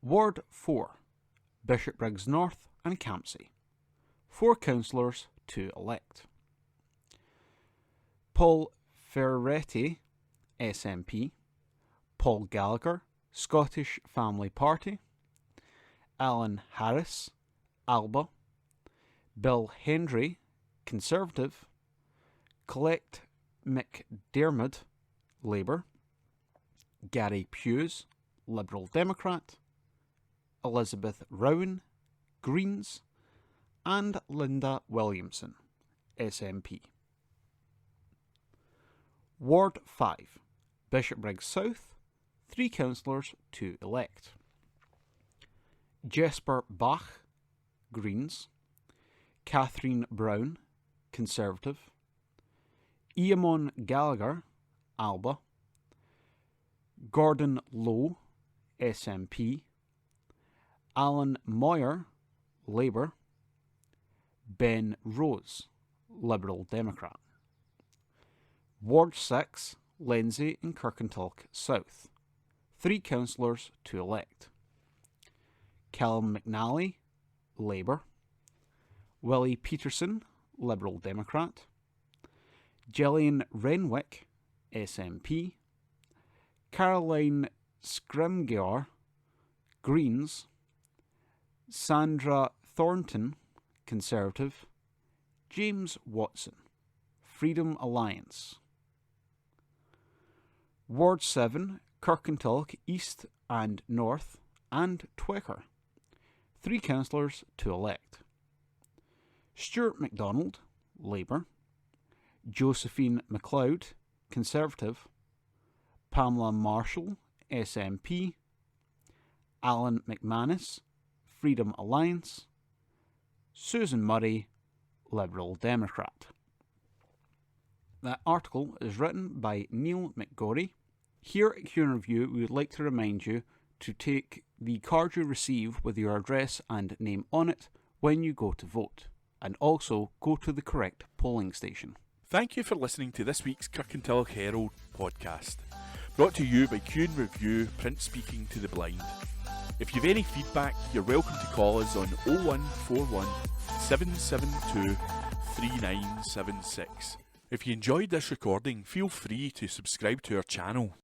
Ward 4, Bishopbriggs North and Campsie. 4 councillors to elect. Paul Ferretti, SNP. Paul Gallagher, Scottish Family Party. Alan Harris, Alba. Bill Hendry, Conservative. Colette McDermott, Labour. Gary Hughes, Liberal Democrat. Elizabeth Rowan, Greens. And Linda Williamson, SNP. Ward 5, Bishopbriggs South, 3 councillors to elect. Jesper Bach, Greens. Catherine Brown, Conservative. Eamon Gallagher, Alba. Gordon Lowe, SNP. Alan Moyer, Labour. Ben Rose, Liberal Democrat. Ward 6, Lindsay and Kirkintilloch South. 3 councillors to elect. Callum McNally, Labour. Willie Peterson, Liberal Democrat. Gillian Renwick, SNP. Caroline Scrimgeour, Greens. Sandra Thornton, Conservative. James Watson, Freedom Alliance. Ward 7, Kirkintilloch East and North and Twecker. 3 councillors to elect. Stuart MacDonald, Labour. Josephine MacLeod, Conservative. Pamela Marshall, SNP. Alan McManus, Freedom Alliance. Susan Murray, Liberal Democrat. That article is written by Neil McGorry. Here at Q Review, we would like to remind you to take the card you receive with your address and name on it when you go to vote, and also go to the correct polling station. Thank you for listening to this week's Kirkintilloch Herald podcast, brought to you by Q Review, print speaking to the blind. If you have any feedback, you're welcome to call us on 0141 772 3976. If you enjoyed this recording, feel free to subscribe to our channel.